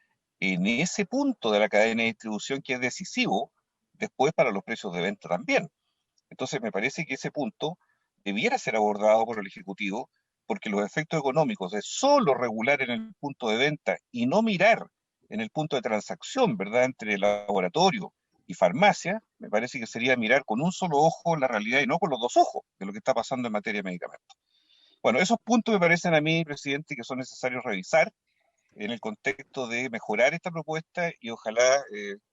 en ese punto de la cadena de distribución que es decisivo después para los precios de venta también. Entonces me parece que ese punto debiera ser abordado por el Ejecutivo, porque los efectos económicos de solo regular en el punto de venta y no mirar en el punto de transacción, ¿verdad?, entre el laboratorio y farmacia, me parece que sería mirar con un solo ojo la realidad y no con los 2 ojos de lo que está pasando en materia de medicamentos. Bueno, esos puntos me parecen a mí, presidente, que son necesarios revisar en el contexto de mejorar esta propuesta y ojalá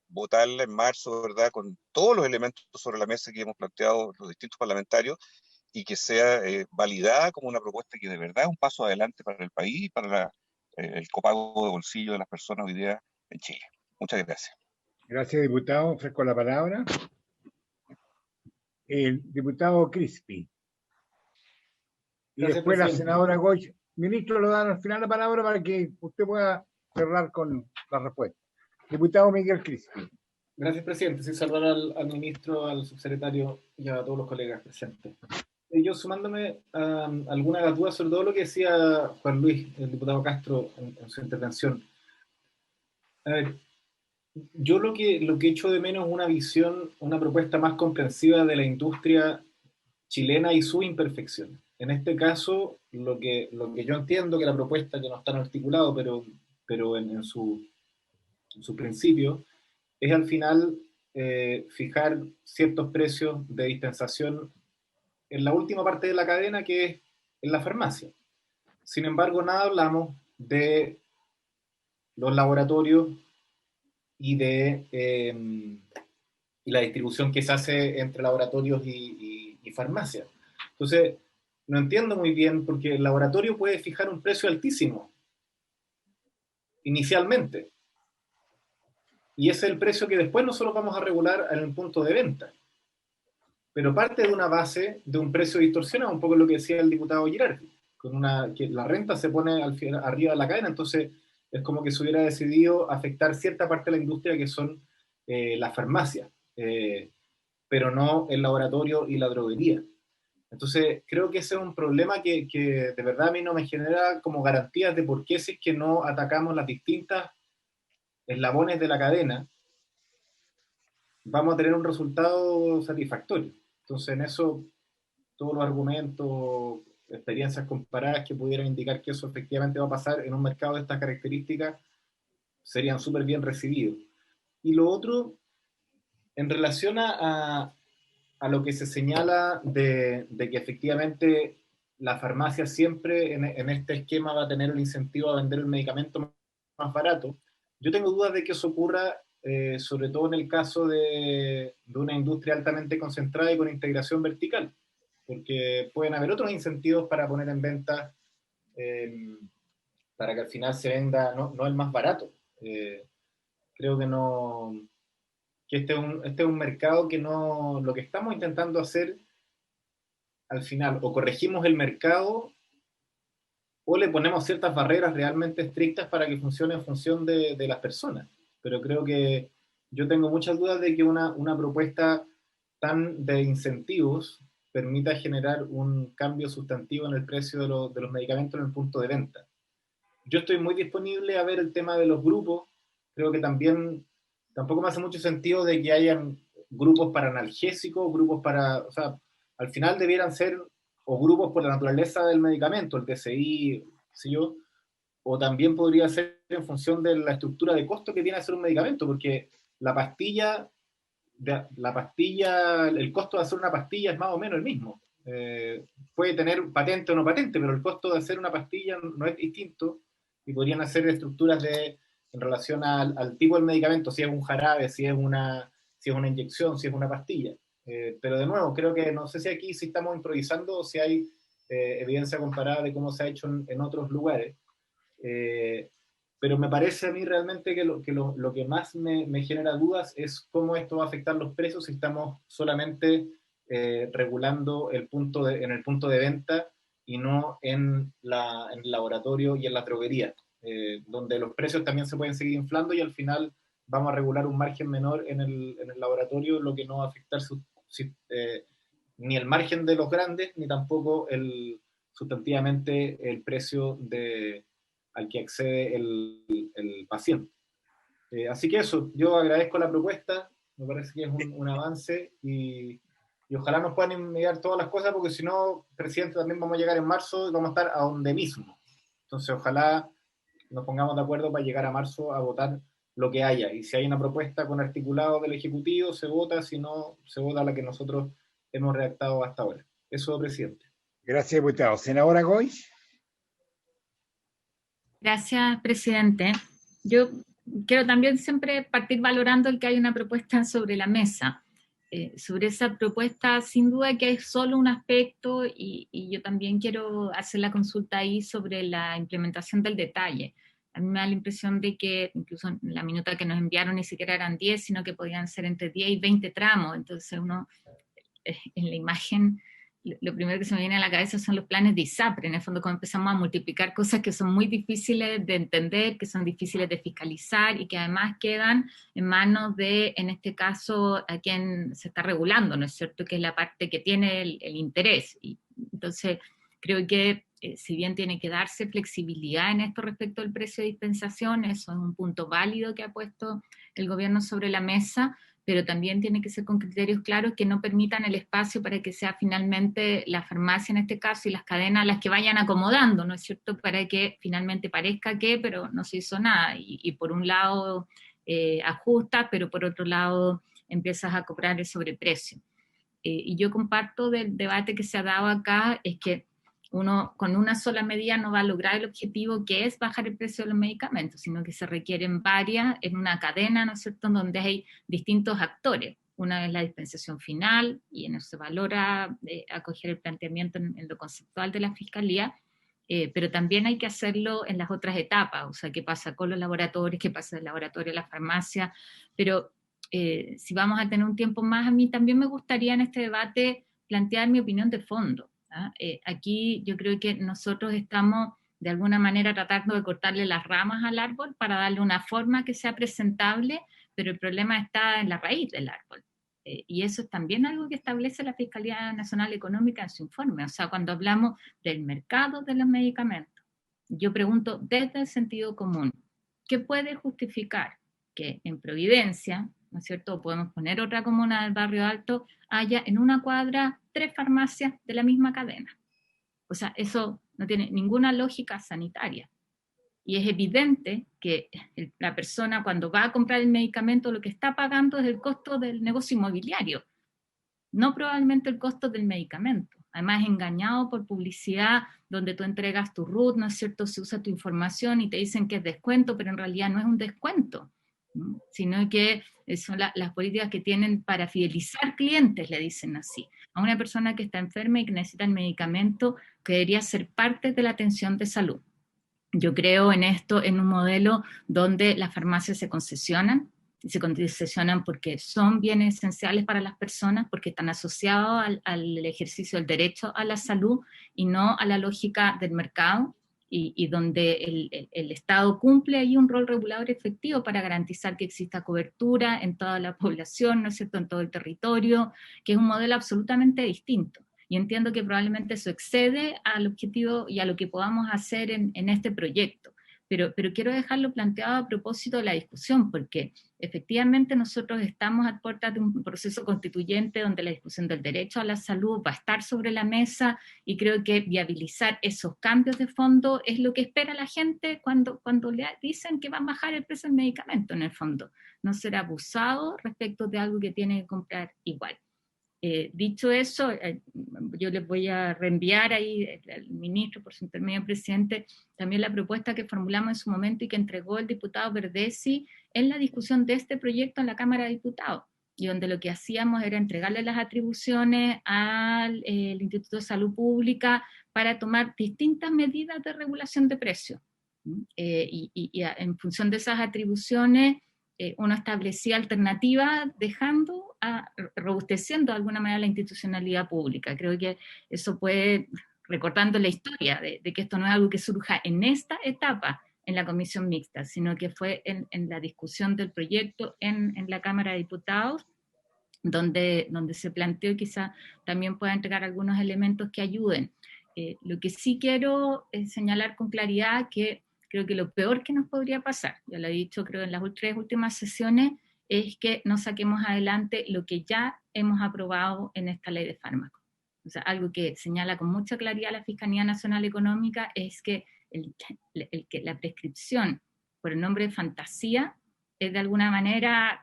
votarla en marzo, ¿verdad?, con todos los elementos sobre la mesa que hemos planteado los distintos parlamentarios y que sea validada como una propuesta que de verdad es un paso adelante para el país y para el copago de bolsillo de las personas hoy día en Chile. Muchas gracias. Gracias, diputado. Ofrezco la palabra. El diputado Crispi. Y Gracias, después la presidente. senadora Goy. Ministro, le dan al final la palabra para que usted pueda cerrar con la respuesta. Diputado Miguel Crispi. Gracias, presidente. Sí, saludar al ministro, al subsecretario y a todos los colegas presentes. Yo sumándome a algunas de las dudas sobre todo lo que decía Juan Luis, el diputado Castro, en su intervención. A ver, yo lo que echo de menos es una visión, una propuesta más comprensiva de la industria chilena y sus imperfecciones. En este caso, lo que yo entiendo que la propuesta, que no está articulado, pero en su principio, es al final fijar ciertos precios de dispensación en la última parte de la cadena, que es en la farmacia. Sin embargo, nada hablamos de los laboratorios y de y la distribución que se hace entre laboratorios y farmacia. Entonces, no entiendo muy bien, porque el laboratorio puede fijar un precio altísimo inicialmente, y ese es el precio que después nosotros vamos a regular en el punto de venta. Pero parte de una base de un precio distorsionado, un poco lo que decía el diputado Girardi, que la renta se pone arriba de la cadena, entonces es como que se hubiera decidido afectar cierta parte de la industria que son las farmacias, pero no el laboratorio y la droguería. Entonces, creo que ese es un problema que de verdad a mí no me genera como garantías de por qué si es que no atacamos las distintas eslabones de la cadena, vamos a tener un resultado satisfactorio. Entonces, en eso, todos los argumentos, experiencias comparadas que pudieran indicar que eso efectivamente va a pasar en un mercado de estas características serían súper bien recibidos. Y lo otro, en relación a lo que se señala de que efectivamente la farmacia siempre en este esquema va a tener el incentivo a vender el medicamento más barato, yo tengo dudas de que eso ocurra, sobre todo en el caso de una industria altamente concentrada y con integración vertical, porque pueden haber otros incentivos para poner en venta, para que al final se venda no el más barato. Creo que no, que este es un mercado que no, lo que estamos intentando hacer al final, o corregimos el mercado o le ponemos ciertas barreras realmente estrictas para que funcione en función de las personas. Pero creo que yo tengo muchas dudas de que una propuesta tan de incentivos permita generar un cambio sustantivo en el precio de los medicamentos en el punto de venta. Yo estoy muy disponible a ver el tema de los grupos. Creo que tampoco me hace mucho sentido de que hayan grupos para analgésicos, grupos para, o sea, al final debieran ser o grupos por la naturaleza del medicamento, el DCI, sé yo, o también podría ser en función de la estructura de costo que tiene hacer un medicamento, porque la pastilla, el costo de hacer una pastilla es más o menos el mismo. Puede tener patente o no patente, pero el costo de hacer una pastilla no es distinto y podrían hacer estructuras en relación al tipo del medicamento, si es un jarabe, si es una inyección, si es una pastilla. Pero de nuevo, creo que no sé si aquí si estamos improvisando o si hay evidencia comparada de cómo se ha hecho en otros lugares. Pero me parece a mí realmente que lo que más me genera dudas es cómo esto va a afectar los precios si estamos solamente regulando en el punto de venta y no en el laboratorio y en la droguería, donde los precios también se pueden seguir inflando y al final vamos a regular un margen menor en el laboratorio, lo que no va a afectar ni el margen de los grandes, ni tampoco sustantivamente el precio al que accede el paciente. Así que eso, yo agradezco la propuesta, me parece que es un avance y ojalá nos puedan enviar todas las cosas, porque si no, presidente, también vamos a llegar en marzo y vamos a estar a donde mismo. Entonces, ojalá nos pongamos de acuerdo para llegar a marzo a votar lo que haya. Y si hay una propuesta con articulado del Ejecutivo, se vota, si no, se vota la que nosotros hemos redactado hasta ahora. Eso, presidente. Gracias, diputado. Senadora Goy. Gracias, presidente. Yo quiero también siempre partir valorando el que hay una propuesta sobre la mesa. Sobre esa propuesta, sin duda que es solo un aspecto y yo también quiero hacer la consulta ahí sobre la implementación del detalle. A mí me da la impresión de que incluso en la minuta que nos enviaron ni siquiera eran 10, sino que podían ser entre 10 y 20 tramos. Entonces uno, en la imagen, lo primero que se me viene a la cabeza son los planes de ISAPRE, en el fondo cuando empezamos a multiplicar cosas que son muy difíciles de entender, que son difíciles de fiscalizar y que además quedan en manos de, en este caso, a quien se está regulando, ¿no es cierto?, que es la parte que tiene el interés. Y entonces creo que si bien tiene que darse flexibilidad en esto respecto al precio de dispensación, eso es un punto válido que ha puesto el gobierno sobre la mesa, pero también tiene que ser con criterios claros que no permitan el espacio para que sea finalmente la farmacia en este caso y las cadenas las que vayan acomodando, ¿no es cierto?, para que finalmente parezca que, pero no se hizo nada. Y por un lado ajustas, pero por otro lado empiezas a cobrar el sobreprecio. Y yo comparto del debate que se ha dado acá, es que uno con una sola medida no va a lograr el objetivo que es bajar el precio de los medicamentos, sino que se requieren varias en una cadena, ¿no es cierto?, en donde hay distintos actores. Una es la dispensación final, y en eso se valora acoger el planteamiento en lo conceptual de la Fiscalía, pero también hay que hacerlo en las otras etapas, o sea, qué pasa con los laboratorios, qué pasa del laboratorio a la farmacia, pero si vamos a tener un tiempo más, a mí también me gustaría en este debate plantear mi opinión de fondo. Aquí yo creo que nosotros estamos de alguna manera tratando de cortarle las ramas al árbol para darle una forma que sea presentable, pero el problema está en la raíz del árbol. Y eso es también algo que establece la Fiscalía Nacional Económica en su informe. O sea, cuando hablamos del mercado de los medicamentos, yo pregunto desde el sentido común, ¿qué puede justificar que en Providencia, ¿no es cierto?, podemos poner otra comuna del Barrio Alto, haya en una cuadra 3 farmacias de la misma cadena? O sea, eso no tiene ninguna lógica sanitaria. Y es evidente que la persona cuando va a comprar el medicamento lo que está pagando es el costo del negocio inmobiliario, no probablemente el costo del medicamento. Además, engañado por publicidad donde tú entregas tu RUT, ¿no es cierto?, se usa tu información y te dicen que es descuento, pero en realidad no es un descuento, ¿no?, sino que son las políticas que tienen para fidelizar clientes, le dicen así, a una persona que está enferma y que necesita el medicamento que debería ser parte de la atención de salud. Yo creo en esto, en un modelo donde las farmacias se concesionan, y se concesionan porque son bienes esenciales para las personas, porque están asociados al ejercicio del derecho a la salud y no a la lógica del mercado, y donde el Estado cumple ahí un rol regulador efectivo para garantizar que exista cobertura en toda la población, ¿no es cierto?, en todo el territorio, que es un modelo absolutamente distinto. Y entiendo que probablemente eso excede al objetivo y a lo que podamos hacer en este proyecto. Pero quiero dejarlo planteado a propósito de la discusión, porque efectivamente nosotros estamos a puertas de un proceso constituyente donde la discusión del derecho a la salud va a estar sobre la mesa, y creo que viabilizar esos cambios de fondo es lo que espera la gente cuando le dicen que van a bajar el precio del medicamento, en el fondo. No ser abusado respecto de algo que tiene que comprar igual. Dicho eso, yo les voy a reenviar ahí al ministro, por su intermedio, presidente, también la propuesta que formulamos en su momento y que entregó el diputado Verdesi en la discusión de este proyecto en la Cámara de Diputados, y donde lo que hacíamos era entregarle las atribuciones al Instituto de Salud Pública para tomar distintas medidas de regulación de precios. Y en función de esas atribuciones, uno establecía alternativas robusteciendo de alguna manera la institucionalidad pública. Creo que eso puede, recordando la historia de que esto no es algo que surja en esta etapa en la comisión mixta, sino que fue en la discusión del proyecto en la Cámara de Diputados, donde se planteó y quizá también pueda entregar algunos elementos que ayuden. Lo que sí quiero señalar con claridad, que creo que lo peor que nos podría pasar, ya lo he dicho creo en las 3 últimas sesiones, es que no saquemos adelante lo que ya hemos aprobado en esta ley de fármacos. O sea, algo que señala con mucha claridad la Fiscalía Nacional Económica es que la prescripción por el nombre de fantasía es de alguna manera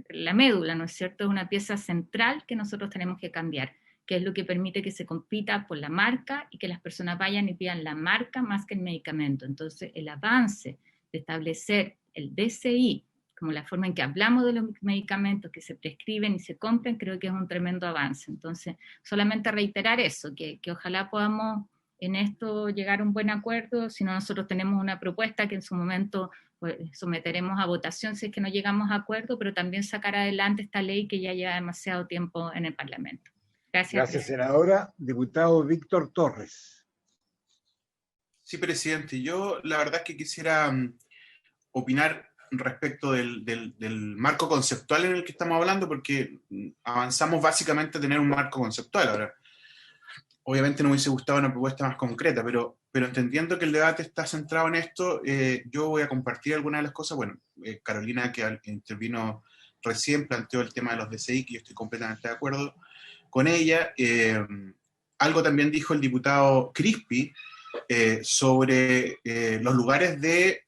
la médula, ¿no es cierto? Es una pieza central que nosotros tenemos que cambiar, que es lo que permite que se compita por la marca y que las personas vayan y pidan la marca más que el medicamento. Entonces, el avance de establecer el DCI como la forma en que hablamos de los medicamentos que se prescriben y se compran, creo que es un tremendo avance. Entonces, solamente reiterar eso, que ojalá podamos en esto llegar a un buen acuerdo. Si no, nosotros tenemos una propuesta que en su momento pues, someteremos a votación si es que no llegamos a acuerdo, pero también sacar adelante esta ley que ya lleva demasiado tiempo en el Parlamento. Gracias. Gracias, senadora. Diputado Víctor Torres. Sí, presidente. Yo la verdad es que quisiera opinar respecto del marco conceptual en el que estamos hablando, porque avanzamos básicamente a tener un marco conceptual. Ahora, obviamente no me hubiese gustado una propuesta más concreta, pero entendiendo que el debate está centrado en esto, yo voy a compartir algunas de las cosas. Bueno, Carolina, que intervino recién, planteó el tema de los DCI, que yo estoy completamente de acuerdo con ella. Algo también dijo el diputado Crispi sobre los lugares de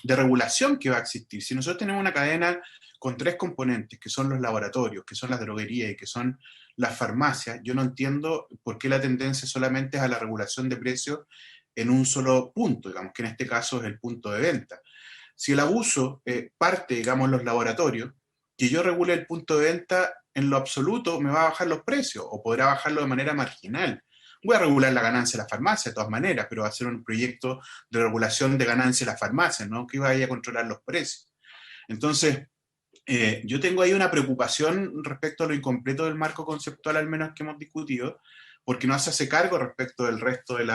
regulación que va a existir. Si nosotros tenemos una cadena con 3 componentes, que son los laboratorios, que son las droguerías y que son las farmacias, yo no entiendo por qué la tendencia solamente es a la regulación de precios en un solo punto, digamos, que en este caso es el punto de venta. Si el abuso parte, digamos, los laboratorios, que yo regule el punto de venta en lo absoluto me va a bajar los precios, o podrá bajarlo de manera marginal. Voy a regular la ganancia de la farmacia de todas maneras, pero va a ser un proyecto de regulación de ganancia de las farmacias, ¿no? Que vaya a controlar los precios. Entonces, yo tengo ahí una preocupación respecto a lo incompleto del marco conceptual, al menos que hemos discutido, porque no se hace cargo respecto del resto de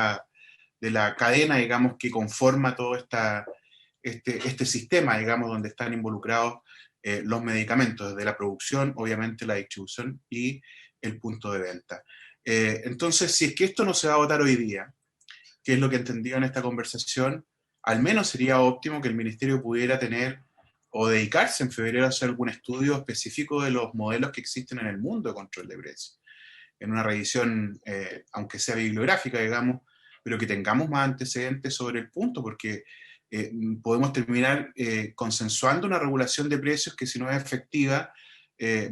la cadena, digamos, que conforma todo este sistema, digamos, donde están involucrados los medicamentos, desde la producción, obviamente la distribución y el punto de venta. Entonces, si es que esto no se va a votar hoy día, que es lo que entendí en esta conversación, al menos sería óptimo que el Ministerio pudiera tener o dedicarse en febrero a hacer algún estudio específico de los modelos que existen en el mundo de control de precios. En una revisión, aunque sea bibliográfica, digamos, pero que tengamos más antecedentes sobre el punto, porque podemos terminar consensuando una regulación de precios que, si no es efectiva,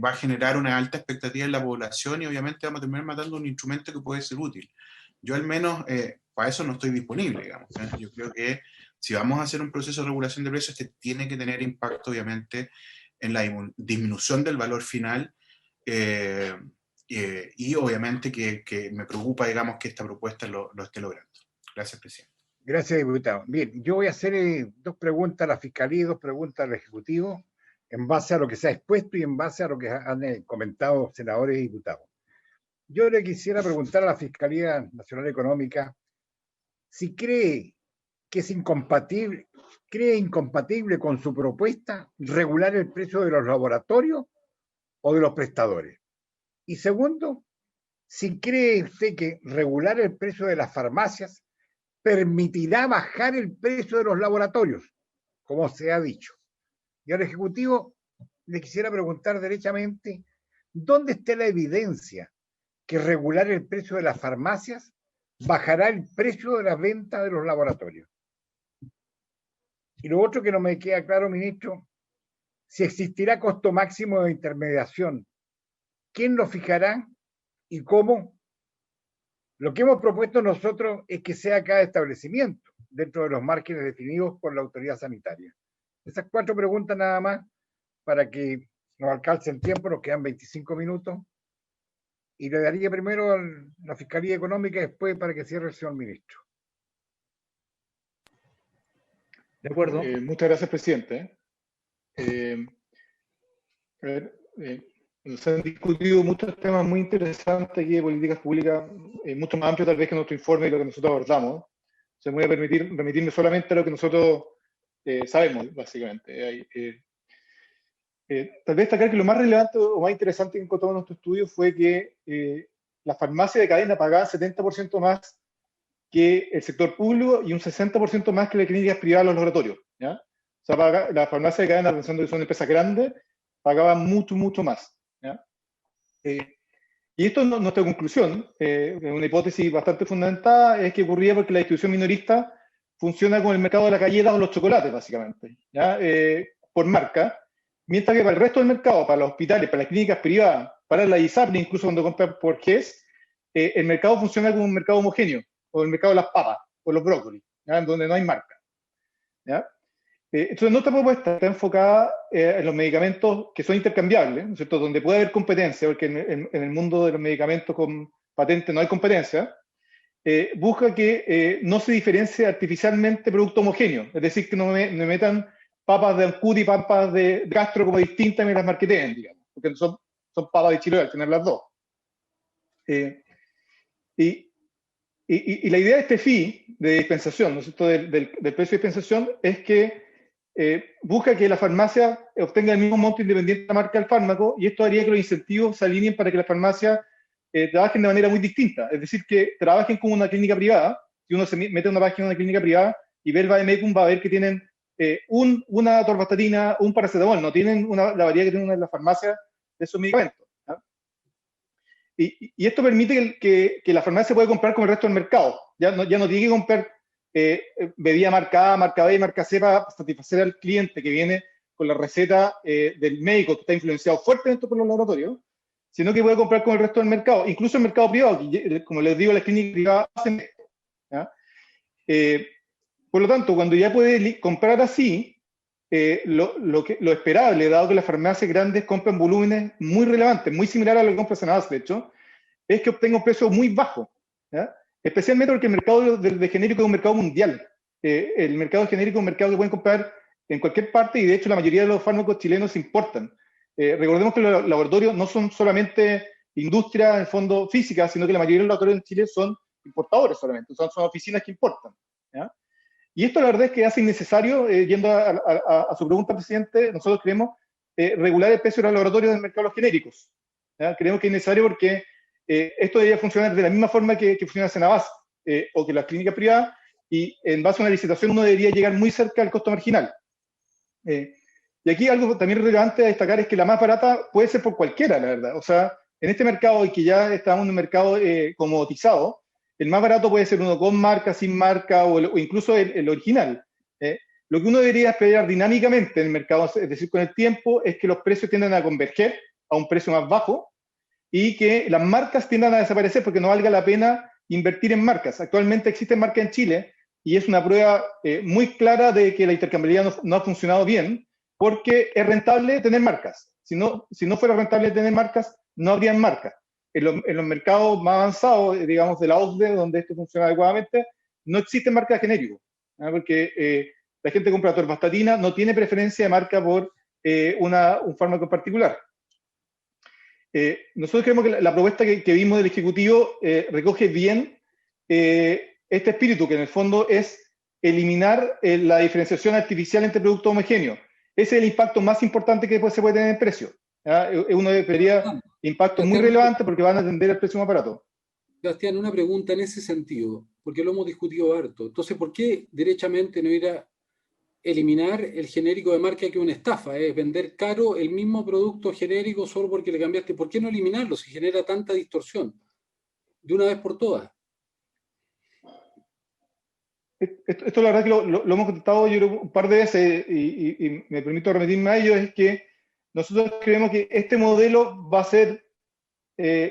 va a generar una alta expectativa en la población y obviamente vamos a terminar matando un instrumento que puede ser útil. Yo al menos para eso no estoy disponible, digamos. Yo creo que si vamos a hacer un proceso de regulación de precios, este tiene que tener impacto, obviamente, en la disminución del valor final y obviamente que me preocupa, digamos, que esta propuesta lo esté logrando. Gracias, presidente. Gracias, diputado. Bien, yo voy a hacer dos preguntas a la Fiscalía y dos preguntas al Ejecutivo en base a lo que se ha expuesto y en base a lo que han comentado senadores y diputados. Yo le quisiera preguntar a la Fiscalía Nacional Económica si cree que es incompatible con su propuesta regular el precio de los laboratorios o de los prestadores. Y segundo, si cree usted que regular el precio de las farmacias permitirá bajar el precio de los laboratorios, como se ha dicho. Y al Ejecutivo le quisiera preguntar derechamente, ¿dónde está la evidencia que regular el precio de las farmacias bajará el precio de la venta de los laboratorios? Y lo otro que no me queda claro, ministro, si existirá costo máximo de intermediación, ¿quién lo fijará y cómo? Lo que hemos propuesto nosotros es que sea cada establecimiento dentro de los márgenes definidos por la autoridad sanitaria. Esas 4 preguntas nada más para que nos alcance el tiempo, nos quedan 25 minutos. Y le daría primero a la Fiscalía Económica y después para que cierre el señor ministro. De acuerdo. Muchas gracias, presidente. Se han discutido muchos temas muy interesantes aquí de políticas públicas, mucho más amplios tal vez que nuestro informe y lo que nosotros abordamos. Se me voy a permitir remitirme solamente a lo que nosotros sabemos, básicamente. Tal vez destacar que lo más relevante o más interesante que encontramos en nuestro estudio fue que las farmacias de cadena pagaban 70% más que el sector público y un 60% más que las clínicas privadas, los laboratorios. ¿Ya? O sea, las farmacias de cadena, pensando que son empresas grandes, pagaban mucho, mucho más. ¿Ya? Y esto es nuestra conclusión, una hipótesis bastante fundamentada, es que ocurría porque la distribución minorista funciona con el mercado de las galletas o los chocolates, básicamente, ¿ya? Por marca, mientras que para el resto del mercado, para los hospitales, para las clínicas privadas, para la ISAPRE, incluso cuando compran por GES, el mercado funciona como un mercado homogéneo, o el mercado de las papas, o los brócolis, ¿ya? En donde no hay marca. ¿Ya? Entonces, nuestra propuesta está enfocada en los medicamentos que son intercambiables, ¿no es cierto? Donde puede haber competencia, porque en el mundo de los medicamentos con patente no hay competencia. Busca que no se diferencie artificialmente producto homogéneo, es decir, que no me metan papas de Ancuti y papas de Castro como distintas y me las marketeen, digamos, porque son papas de Chiloé al final las dos. Y la idea de este fee de dispensación, ¿no es cierto?, del precio de dispensación, es que busca que la farmacia obtenga el mismo monto independiente de la marca del fármaco, y esto haría que los incentivos se alineen para que las farmacias trabajen de manera muy distinta, es decir, que trabajen como una clínica privada. Si uno se mete en una página de una clínica privada y ve el Vademecum, va a ver que tienen una torvastatina, un paracetamol, no tienen la variedad que tienen en la farmacia de esos medicamentos. ¿No? Y esto permite que la farmacia pueda comprar como el resto del mercado. Ya no tiene que comprar bebida marca A, marca B, marca C para satisfacer al cliente que viene con la receta del médico que está influenciado fuertemente por los laboratorios, sino que puede comprar con el resto del mercado, incluso el mercado privado, que, como les digo, las clínicas privadas hacen esto. ¿Ya? Por lo tanto, cuando ya puede comprar así, lo esperable, dado que las farmacias grandes compran volúmenes muy relevantes, muy similares a lo que compra Senador, de hecho, es que obtenga un precio muy bajo. ¿Ya? Especialmente porque el mercado de genérico es un mercado mundial. El mercado de genérico es un mercado que pueden comprar en cualquier parte, y de hecho la mayoría de los fármacos chilenos se importan. Recordemos que los laboratorios no son solamente industria en fondo física, sino que la mayoría de los laboratorios en Chile son importadores solamente, son oficinas que importan. ¿Ya? Y esto la verdad es que hace innecesario, yendo a su pregunta, presidente, nosotros creemos, regular el precio de los laboratorios del mercado de los genéricos. ¿Ya? Creemos que es necesario porque esto debería funcionar de la misma forma que funciona Senabas o que las clínicas privadas, y en base a una licitación uno debería llegar muy cerca al costo marginal. Y aquí algo también relevante a destacar es que la más barata puede ser por cualquiera, la verdad. O sea, en este mercado, y que ya estamos en un mercado comoditizado, el más barato puede ser uno con marca, sin marca, o incluso el original. Lo que uno debería esperar dinámicamente en el mercado, es decir, con el tiempo, es que los precios tiendan a converger a un precio más bajo y que las marcas tiendan a desaparecer porque no valga la pena invertir en marcas. Actualmente existen marcas en Chile y es una prueba muy clara de que la intercambiabilidad no ha funcionado bien, porque es rentable tener marcas. Si no fuera rentable tener marcas, no habrían marcas. En los mercados más avanzados, digamos, de la OCDE, donde esto funciona adecuadamente, no existen marcas de genéricos, ¿no? Porque la gente compra atorvastatina, no tiene preferencia de marca por un fármaco en particular. Nosotros creemos que la propuesta que vimos del Ejecutivo recoge bien este espíritu, que en el fondo es eliminar la diferenciación artificial entre productos homogéneos. Ese es el impacto más importante que se puede tener en precio. Uno debería impacto muy relevante porque van a atender el precio más barato. Sebastián, una pregunta en ese sentido, porque lo hemos discutido harto. Entonces, ¿por qué derechamente no ir a eliminar el genérico de marca, que es una estafa? Es vender caro el mismo producto genérico solo porque le cambiaste. ¿Por qué no eliminarlo si genera tanta distorsión? De una vez por todas. Esto la verdad que lo hemos contestado yo creo un par de veces y me permito remitirme a ello, es que nosotros creemos que este modelo va a ser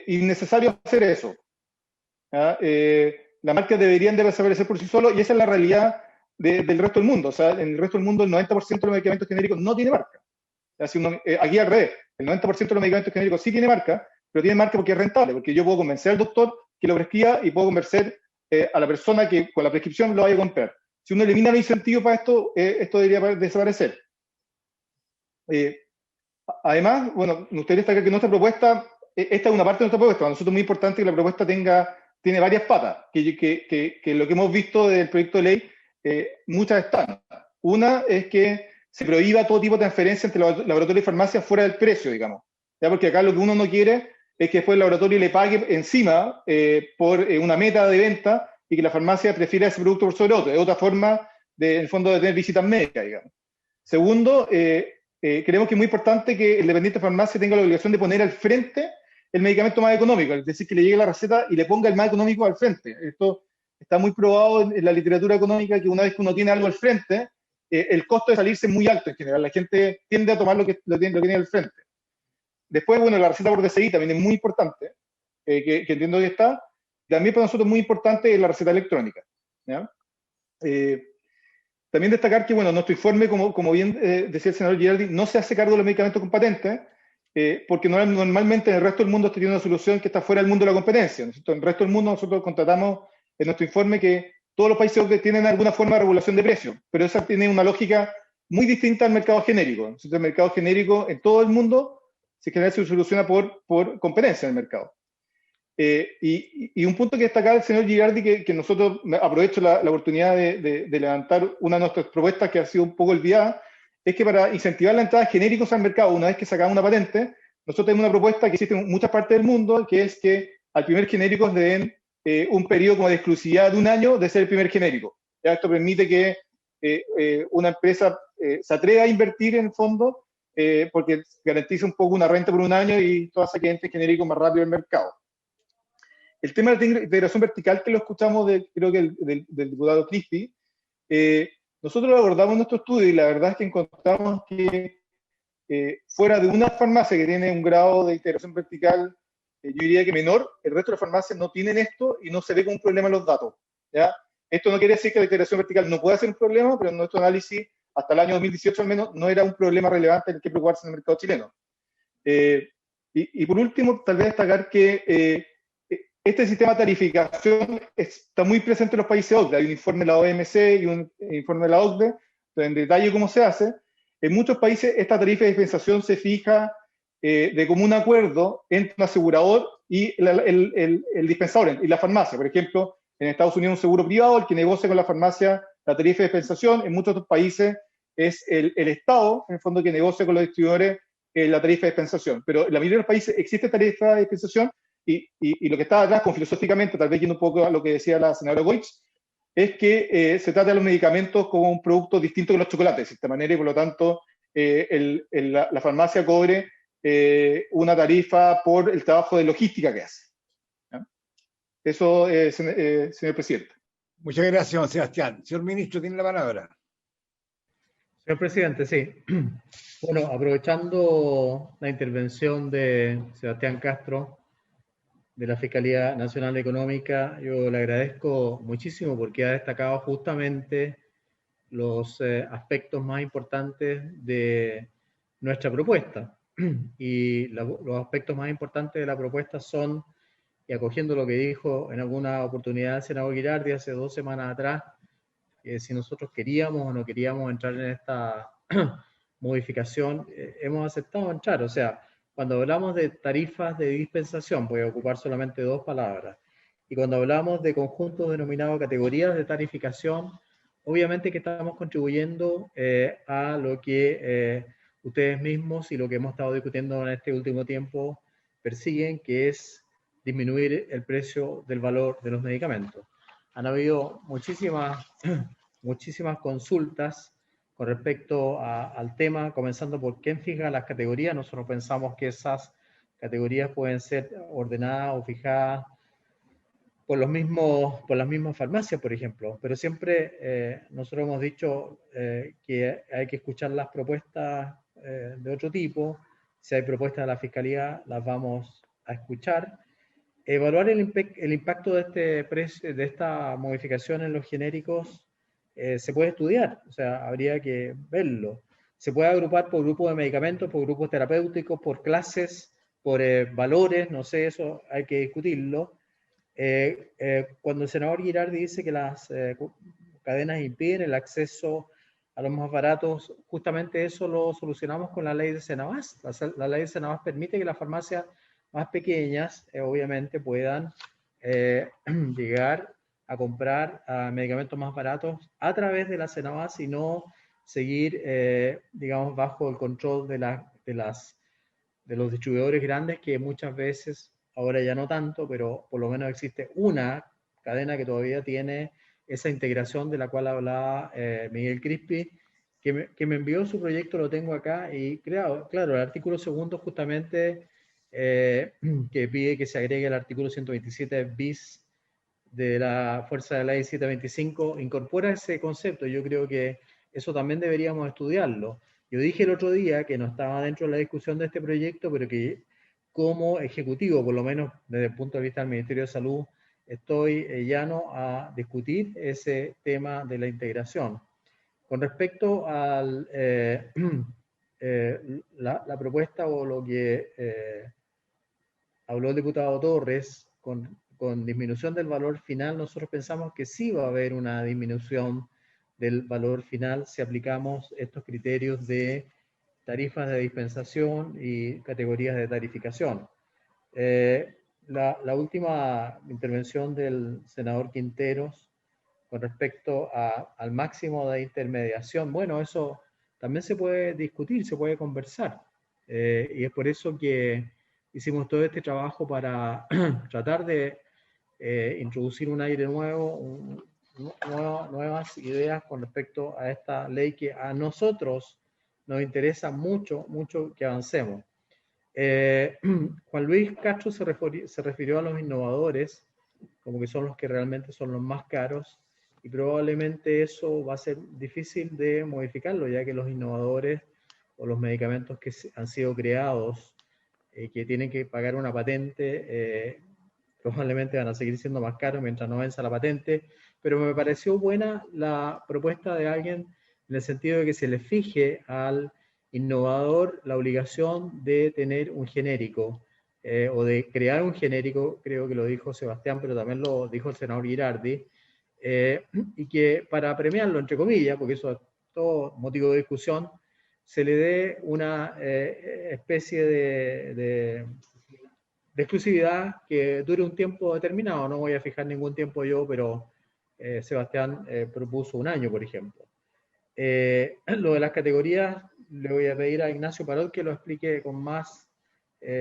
innecesario hacer eso. Las marcas deberían de desaparecer por sí solos y esa es la realidad del resto del mundo. O sea, en el resto del mundo el 90% de los medicamentos genéricos no tiene marca. Aquí al revés, el 90% de los medicamentos genéricos sí tiene marca, pero tiene marca porque es rentable, porque yo puedo convencer al doctor que lo prescriba y puedo convencer a la persona que con la prescripción lo vaya a comprar. Si uno elimina los incentivos para esto, esto debería desaparecer. Además, bueno, me gustaría destacar que nuestra propuesta, esta es una parte de nuestra propuesta, para nosotros es muy importante que la propuesta tiene varias patas, que lo que hemos visto del proyecto de ley, muchas están. Una es que se prohíba todo tipo de transferencia entre laboratorio y farmacia fuera del precio, digamos. ¿Ya? Porque acá lo que uno no quiere es que después el laboratorio le pague encima por una meta de venta y que la farmacia prefiera ese producto por sobre otro. Es otra forma, en el fondo, de tener visitas médicas, digamos. Segundo, creemos que es muy importante que el dependiente de farmacia tenga la obligación de poner al frente el medicamento más económico, es decir, que le llegue la receta y le ponga el más económico al frente. Esto está muy probado en la literatura económica, que una vez que uno tiene algo al frente, el costo de salirse es muy alto en general. La gente tiende a tomar lo que tiene al frente. Después, bueno, la receta por DCI también es muy importante, que entiendo que está. También para nosotros es muy importante la receta electrónica. ¿Ya? También destacar que, bueno, nuestro informe, como bien decía el senador Giraldi, no se hace cargo de los medicamentos con patentes, porque normalmente en el resto del mundo esto tiene una solución que está fuera del mundo de la competencia. En el resto del mundo nosotros contratamos en nuestro informe que todos los países tienen alguna forma de regulación de precios, pero esa tiene una lógica muy distinta al mercado genérico. El mercado genérico en todo el mundo se soluciona por competencia en el mercado. Y un punto que destacaba el señor Giraldi, que nosotros aprovecho la oportunidad de levantar una de nuestras propuestas que ha sido un poco olvidada, es que para incentivar la entrada de genéricos al mercado, una vez que sacamos una patente, nosotros tenemos una propuesta que existe en muchas partes del mundo, que es que al primer genérico le den un periodo como de exclusividad de 1 año de ser el primer genérico. ¿Ya? Esto permite que una empresa se atreva a invertir en el fondo, porque garantiza un poco una renta por 1 año y todo hace que entre genérico más rápido al mercado. El tema de la integración vertical, que lo escuchamos creo que del diputado Cristi, nosotros lo abordamos en nuestro estudio y la verdad es que encontramos que fuera de una farmacia que tiene un grado de integración vertical, yo diría que menor, el resto de las farmacias no tienen esto y no se ve como un problema en los datos. ¿Ya? Esto no quiere decir que la integración vertical no pueda ser un problema, pero en nuestro análisis, hasta el año 2018 al menos, no era un problema relevante en el que preocuparse en el mercado chileno. Y por último, tal vez destacar que este sistema de tarificación está muy presente en los países OCDE. Hay un informe de la OMC y un informe de la OCDE, en detalle cómo se hace. En muchos países esta tarifa de dispensación se fija de común acuerdo entre un asegurador y el dispensador y la farmacia. Por ejemplo, en Estados Unidos un seguro privado, el que negocia con la farmacia la tarifa de dispensación. En muchos otros países es el Estado, en el fondo, que negocia con los distribuidores la tarifa de dispensación. Pero en la mayoría de los países existe tarifa de dispensación y lo que está atrás, con filosóficamente, tal vez yendo un poco a lo que decía la senadora Goich, es que se trata de los medicamentos como un producto distinto que los chocolates, de cierta manera, y por lo tanto la farmacia cobre una tarifa por el trabajo de logística que hace. ¿Ya? Eso, señor presidente. Muchas gracias, don Sebastián. Señor ministro, tiene la palabra. Señor presidente, sí. Bueno, aprovechando la intervención de Sebastián Castro de la Fiscalía Nacional Económica, yo le agradezco muchísimo porque ha destacado justamente los aspectos más importantes de nuestra propuesta. Y los aspectos más importantes de la propuesta son, y acogiendo lo que dijo en alguna oportunidad el senador Girardi hace 2 semanas atrás, si nosotros queríamos o no queríamos entrar en esta modificación, hemos aceptado entrar. O sea, cuando hablamos de tarifas de dispensación, voy a ocupar solamente 2 palabras, y cuando hablamos de conjuntos denominados categorías de tarificación, obviamente que estamos contribuyendo a lo que ustedes mismos y lo que hemos estado discutiendo en este último tiempo persiguen, que es disminuir el precio del valor de los medicamentos. Han habido muchísimas consultas con respecto al tema, comenzando por quién fija las categorías. Nosotros pensamos que esas categorías pueden ser ordenadas o fijadas por las mismas farmacias, por ejemplo, pero siempre nosotros hemos dicho que hay que escuchar las propuestas de otro tipo. Si hay propuestas de la Fiscalía, las vamos a escuchar. Evaluar el impacto de esta modificación en los genéricos se puede estudiar, o sea, habría que verlo. Se puede agrupar por grupos de medicamentos, por grupos terapéuticos, por clases, por valores, no sé, eso hay que discutirlo. Cuando el senador Girardi dice que las cadenas impiden el acceso a los más baratos, justamente eso lo solucionamos con la ley de Senabas. La ley de Senabas permite que las farmacias más pequeñas, obviamente, puedan llegar a comprar medicamentos más baratos a través de la Senabas y no seguir, digamos, bajo el control de los distribuidores grandes, que muchas veces, ahora ya no tanto, pero por lo menos existe una cadena que todavía tiene esa integración de la cual hablaba Miguel Crispi, que me envió su proyecto, lo tengo acá, y claro, el artículo 2 justamente que pide que se agregue el artículo 127 bis de la fuerza de la ley 725, incorpora ese concepto. Yo creo que eso también deberíamos estudiarlo. Yo dije el otro día que no estaba dentro de la discusión de este proyecto, pero que como ejecutivo, por lo menos desde el punto de vista del Ministerio de Salud, estoy llano a discutir ese tema de la integración. Con respecto a la propuesta o lo que habló el diputado Torres, con disminución del valor final, nosotros pensamos que sí va a haber una disminución del valor final si aplicamos estos criterios de tarifas de dispensación y categorías de tarificación. La última intervención del senador Quinteros con respecto al máximo de intermediación, bueno, eso también se puede discutir, se puede conversar, y es por eso que hicimos todo este trabajo para tratar de introducir un aire nuevo, nuevas ideas con respecto a esta ley que a nosotros nos interesa mucho que avancemos. Juan Luis Castro se refirió a los innovadores como que son los que realmente son los más caros, y probablemente eso va a ser difícil de modificarlo, ya que los innovadores o los medicamentos que han sido creados, que tienen que pagar una patente, probablemente van a seguir siendo más caros mientras no venza la patente. Pero me pareció buena la propuesta de alguien en el sentido de que se le fije al innovador la obligación de tener un genérico, o de crear un genérico, creo que lo dijo Sebastián, pero también lo dijo el senador Girardi, y que para premiarlo, entre comillas, porque eso es todo motivo de discusión, se le dé una especie de exclusividad que dure un tiempo determinado. No voy a fijar ningún tiempo yo, pero Sebastián propuso 1 año, por ejemplo. Lo de las categorías le voy a pedir a Ignacio Parot que lo explique con más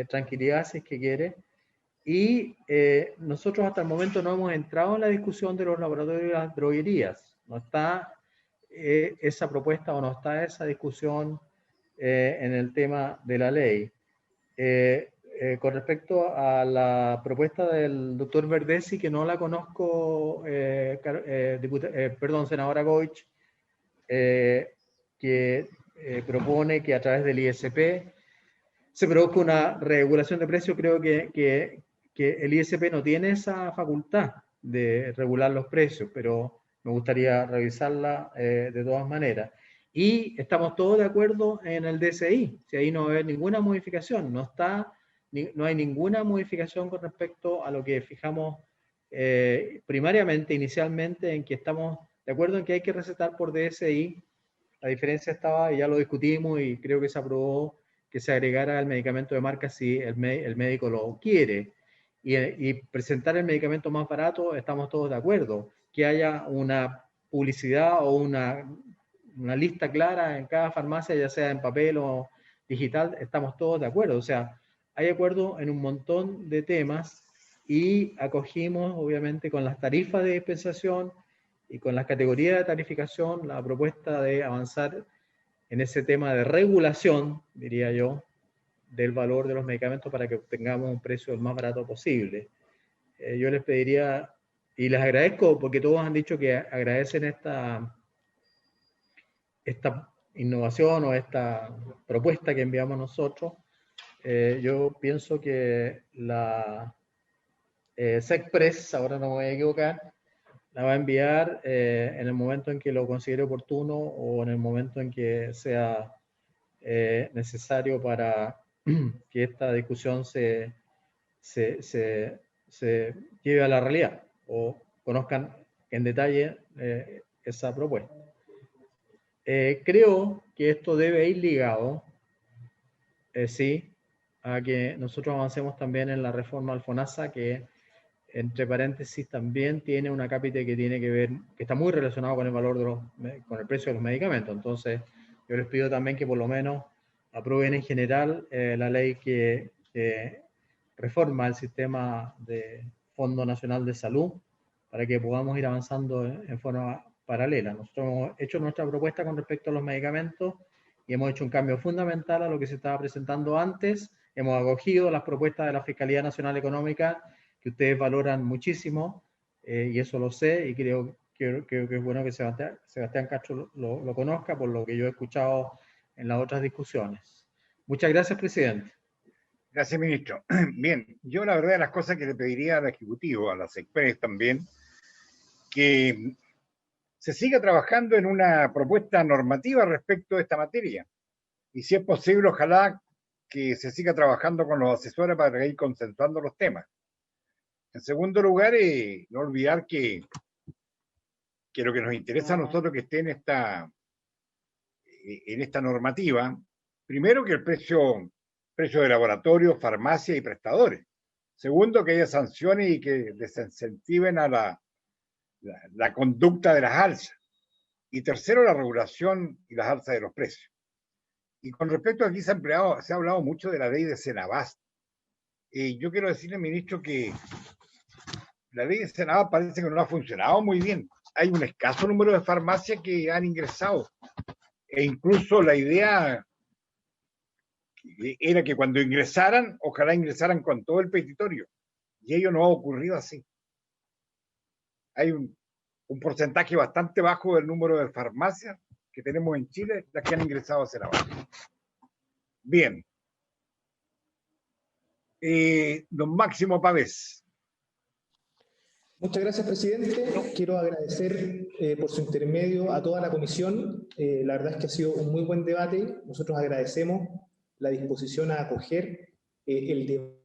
tranquilidad si es que quiere. Y nosotros hasta el momento no hemos entrado en la discusión de los laboratorios y las droguerías. No está esa propuesta o no está esa discusión en el tema de la ley. Con respecto a la propuesta del doctor Verdesi, que no la conozco, senadora Goich, que propone que a través del ISP se produzca una regulación de precios. Creo que el ISP no tiene esa facultad de regular los precios, pero me gustaría revisarla de todas maneras. Y estamos todos de acuerdo en el DSI, si ahí no va a haber ninguna modificación, no hay ninguna modificación con respecto a lo que fijamos primariamente, inicialmente, en que estamos de acuerdo en que hay que recetar por DSI. La diferencia estaba, y ya lo discutimos, y creo que se aprobó que se agregara el medicamento de marca si el médico lo quiere. Y presentar el medicamento más barato, estamos todos de acuerdo. Que haya una publicidad o una lista clara en cada farmacia, ya sea en papel o digital, estamos todos de acuerdo. O sea, hay acuerdo en un montón de temas y acogimos, obviamente, con las tarifas de dispensación y con las categorías de tarificación, la propuesta de avanzar en ese tema de regulación, diría yo, del valor de los medicamentos para que obtengamos un precio el más barato posible. Yo les pediría, y les agradezco porque todos han dicho que agradecen esta innovación o esta propuesta que enviamos nosotros. Yo pienso que la SECPRES, ahora no me voy a equivocar, la va a enviar en el momento en que lo considere oportuno o en el momento en que sea necesario para que esta discusión se lleve a la realidad o conozcan en detalle esa propuesta. Creo que esto debe ir ligado, sí, a que nosotros avancemos también en la reforma al FONASA, que entre paréntesis también tiene una cápita que tiene que ver, que está muy relacionado con el valor con el precio de los medicamentos. Entonces, yo les pido también que por lo menos aprueben en general la ley que reforma el sistema de Fondo Nacional de Salud para que podamos ir avanzando en forma paralela. Nosotros hemos hecho nuestra propuesta con respecto a los medicamentos y hemos hecho un cambio fundamental a lo que se estaba presentando antes. Hemos acogido las propuestas de la Fiscalía Nacional Económica que ustedes valoran muchísimo, y eso lo sé, y creo que es bueno que Sebastián Castro lo conozca por lo que yo he escuchado en las otras discusiones. Muchas gracias, presidente. Gracias, ministro. Bien, yo la verdad de las cosas que le pediría al Ejecutivo, a la SECPRES también, que se siga trabajando en una propuesta normativa respecto a esta materia. Y si es posible, ojalá que se siga trabajando con los asesores para ir consensuando los temas. En segundo lugar, no olvidar que lo que nos interesa a nosotros que esté en esta normativa, primero que el precio de laboratorio, farmacia y prestadores. Segundo, que haya sanciones y que desincentiven a la conducta de las alzas. Y tercero, la regulación y las alzas de los precios. Y con respecto a aquí se ha hablado mucho de la ley de Senabast. Yo quiero decirle, ministro, que la ley de Senabast parece que no ha funcionado muy bien. Hay un escaso número de farmacias que han ingresado. E incluso la idea era que cuando ingresaran, ojalá ingresaran con todo el petitorio. Y ello no ha ocurrido así. Hay un porcentaje bastante bajo del número de farmacias que tenemos en Chile, las que han ingresado a Senabast. Bien. Don Máximo Pavés. Muchas gracias, presidente. Quiero agradecer por su intermedio a toda la comisión. La verdad es que ha sido un muy buen debate. Nosotros agradecemos la disposición a acoger el debate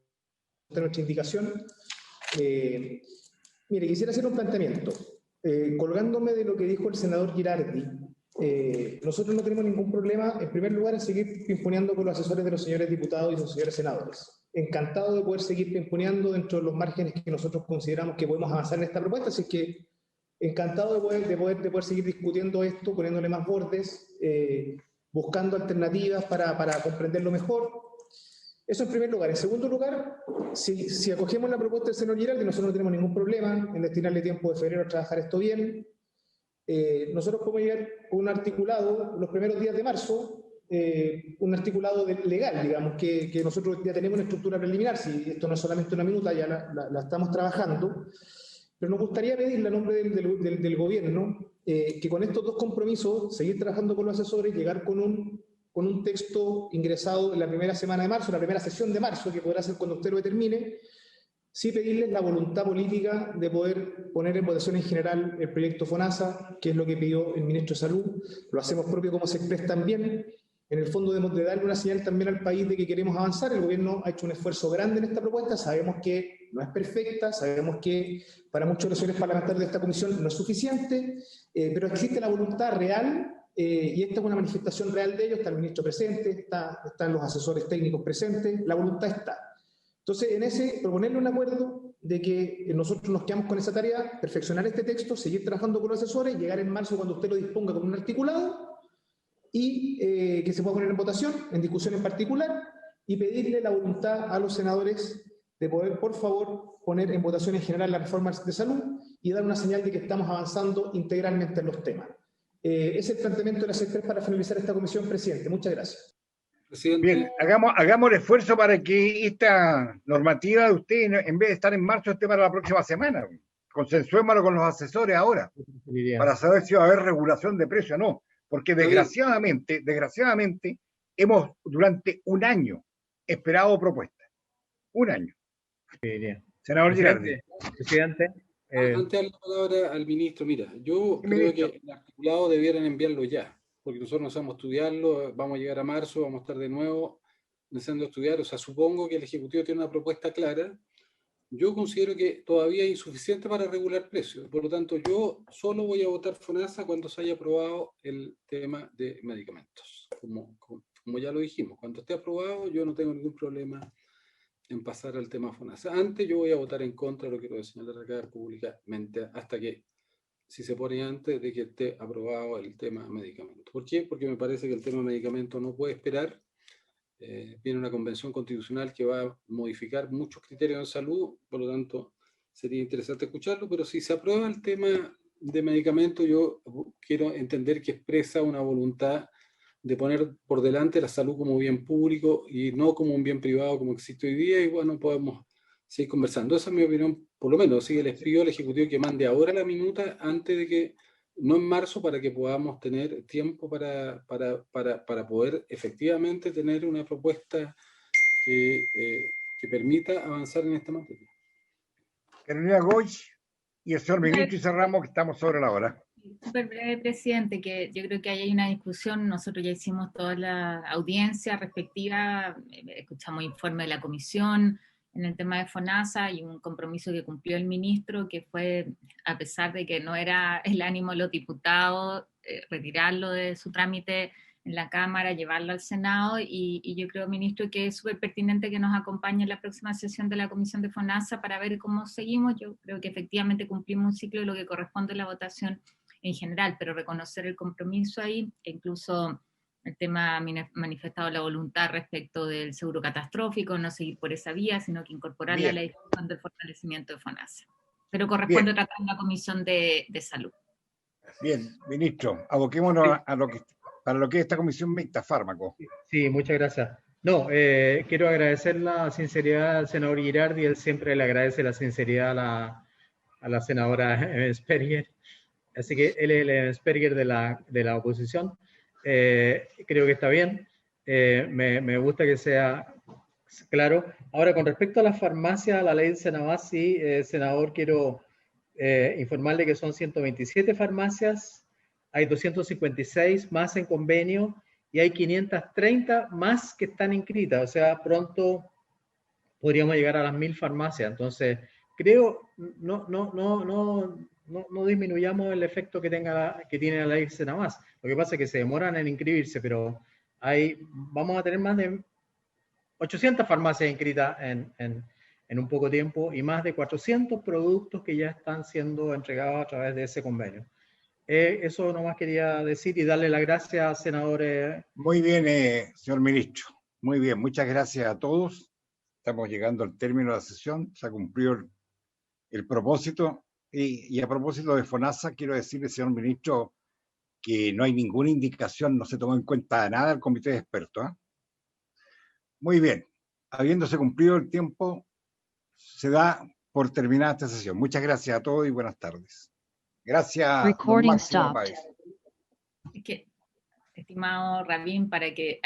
de nuestra indicación. Mire, quisiera hacer un planteamiento. Colgándome de lo que dijo el senador Girardi, nosotros no tenemos ningún problema, en primer lugar, en seguir pimponeando con los asesores de los señores diputados y los señores senadores. Encantado de poder seguir pimponeando dentro de los márgenes que nosotros consideramos que podemos avanzar en esta propuesta, así que encantado de poder seguir discutiendo esto, poniéndole más bordes. buscando alternativas para comprenderlo mejor. Eso en primer lugar. En segundo lugar, si acogemos la propuesta del señor Giraldi, nosotros no tenemos ningún problema en destinarle tiempo de febrero a trabajar esto bien. Nosotros podemos llegar con un articulado los primeros días de marzo, un articulado legal, digamos, que nosotros ya tenemos una estructura preliminar, si esto no es solamente una minuta, ya la estamos trabajando, pero nos gustaría pedirle a nombre del gobierno que con estos dos compromisos, seguir trabajando con los asesores, llegar con un texto ingresado en la primera semana de marzo, la primera sesión de marzo, que podrá ser cuando usted lo determine, sí pedirles la voluntad política de poder poner en votación en general el proyecto FONASA, que es lo que pidió el ministro de Salud. Lo hacemos propio como SECPRES también. En el fondo de darle una señal también al país de que queremos avanzar. El gobierno ha hecho un esfuerzo grande en esta propuesta. Sabemos que no es perfecta, sabemos que para muchos de los señores parlamentarios de esta comisión no es suficiente, pero existe la voluntad real, y esta es una manifestación real de ellos. Está el ministro presente, están los asesores técnicos presentes, la voluntad está. Entonces, proponerle un acuerdo de que nosotros nos quedamos con esa tarea, perfeccionar este texto, seguir trabajando con los asesores, llegar en marzo cuando usted lo disponga con un articulado y que se pueda poner en votación, en discusión en particular, y pedirle la voluntad a los senadores de poder, por favor, poner en votación en general la reforma de salud y dar una señal de que estamos avanzando integralmente en los temas. Ese es el planteamiento de la SECPRES para finalizar esta comisión, presidente. Muchas gracias. Bien, hagamos el esfuerzo para que esta normativa de usted, en vez de estar en marzo, esté para la próxima semana. Consensuémoslo con los asesores ahora, para saber si va a haber regulación de precio o no. Porque desgraciadamente, hemos durante un año esperado propuestas. Un año. Senador Giraldi. Presidente. Antes de dar la palabra al ministro, mira, yo creo que el articulado debieran enviarlo ya, porque nosotros no sabemos estudiarlo, vamos a llegar a marzo, vamos a estar de nuevo necesitando estudiar. O sea, supongo que el Ejecutivo tiene una propuesta clara. Yo considero que todavía es insuficiente para regular precios. Por lo tanto, yo solo voy a votar FONASA cuando se haya aprobado el tema de medicamentos. Como ya lo dijimos, cuando esté aprobado, yo no tengo ningún problema en pasar al tema FONASA. Antes yo voy a votar en contra de lo que quiero señalar acá públicamente, hasta que, si se pone antes de que esté aprobado el tema medicamentos. ¿Por qué? Porque me parece que el tema medicamentos no puede esperar. Viene una convención constitucional que va a modificar muchos criterios en salud, por lo tanto sería interesante escucharlo, pero si se aprueba el tema de medicamentos, yo quiero entender que expresa una voluntad de poner por delante la salud como bien público y no como un bien privado como existe hoy día, y bueno, podemos seguir conversando. Esa es mi opinión, por lo menos. Sí, les pido al Ejecutivo que mande ahora la minuta, antes de que, no en marzo, para que podamos tener tiempo para poder efectivamente tener una propuesta que permita avanzar en esta materia. Carolina Goich y el señor ministro, y cerramos, que estamos sobre la hora. Súper breve, presidente, que yo creo que ahí hay una discusión. Nosotros ya hicimos toda la audiencia respectiva, escuchamos informe de la comisión en el tema de FONASA y un compromiso que cumplió el ministro, que fue, a pesar de que no era el ánimo de los diputados, retirarlo de su trámite en la Cámara, llevarlo al Senado, y yo creo, ministro, que es súper pertinente que nos acompañe en la próxima sesión de la comisión de FONASA para ver cómo seguimos. Yo creo que efectivamente cumplimos un ciclo de lo que corresponde a la votación en general, pero reconocer el compromiso ahí, e incluso el tema manifestado la voluntad respecto del seguro catastrófico, no seguir por esa vía, sino que incorporarla a la discusión del fortalecimiento de FONASA. Pero corresponde tratar en la Comisión de Salud. Bien, ministro, aboquémonos para lo que es esta comisión mixta, fármaco. Sí, muchas gracias. No, quiero agradecer la sinceridad al senador Giraldi. Él siempre le agradece la sinceridad a la senadora Sperger. Así que él es el Sperger de la oposición. Creo que está bien. Me gusta que sea claro. Ahora, con respecto a las farmacias, a la ley de Senabas, sí, senador, quiero informarle que son 127 farmacias, hay 256 más en convenio y hay 530 más que están inscritas. O sea, pronto podríamos llegar a las 1000 farmacias. Entonces, creo, no disminuyamos el efecto que tiene la ley Senabas. Lo que pasa es que se demoran en inscribirse, pero vamos a tener más de 800 farmacias inscritas en un poco tiempo y más de 400 productos que ya están siendo entregados a través de ese convenio. Eso nomás quería decir y darle las gracias, senador. Muy bien, señor ministro. Muy bien, muchas gracias a todos. Estamos llegando al término de la sesión. Se ha cumplido el propósito. Y a propósito de FONASA, quiero decirle, señor ministro, que no hay ninguna indicación, no se tomó en cuenta nada el comité de expertos. Muy bien. Habiéndose cumplido el tiempo, se da por terminada esta sesión. Muchas gracias a todos y buenas tardes. Gracias. Recording stopped. Estimado Rabín, para que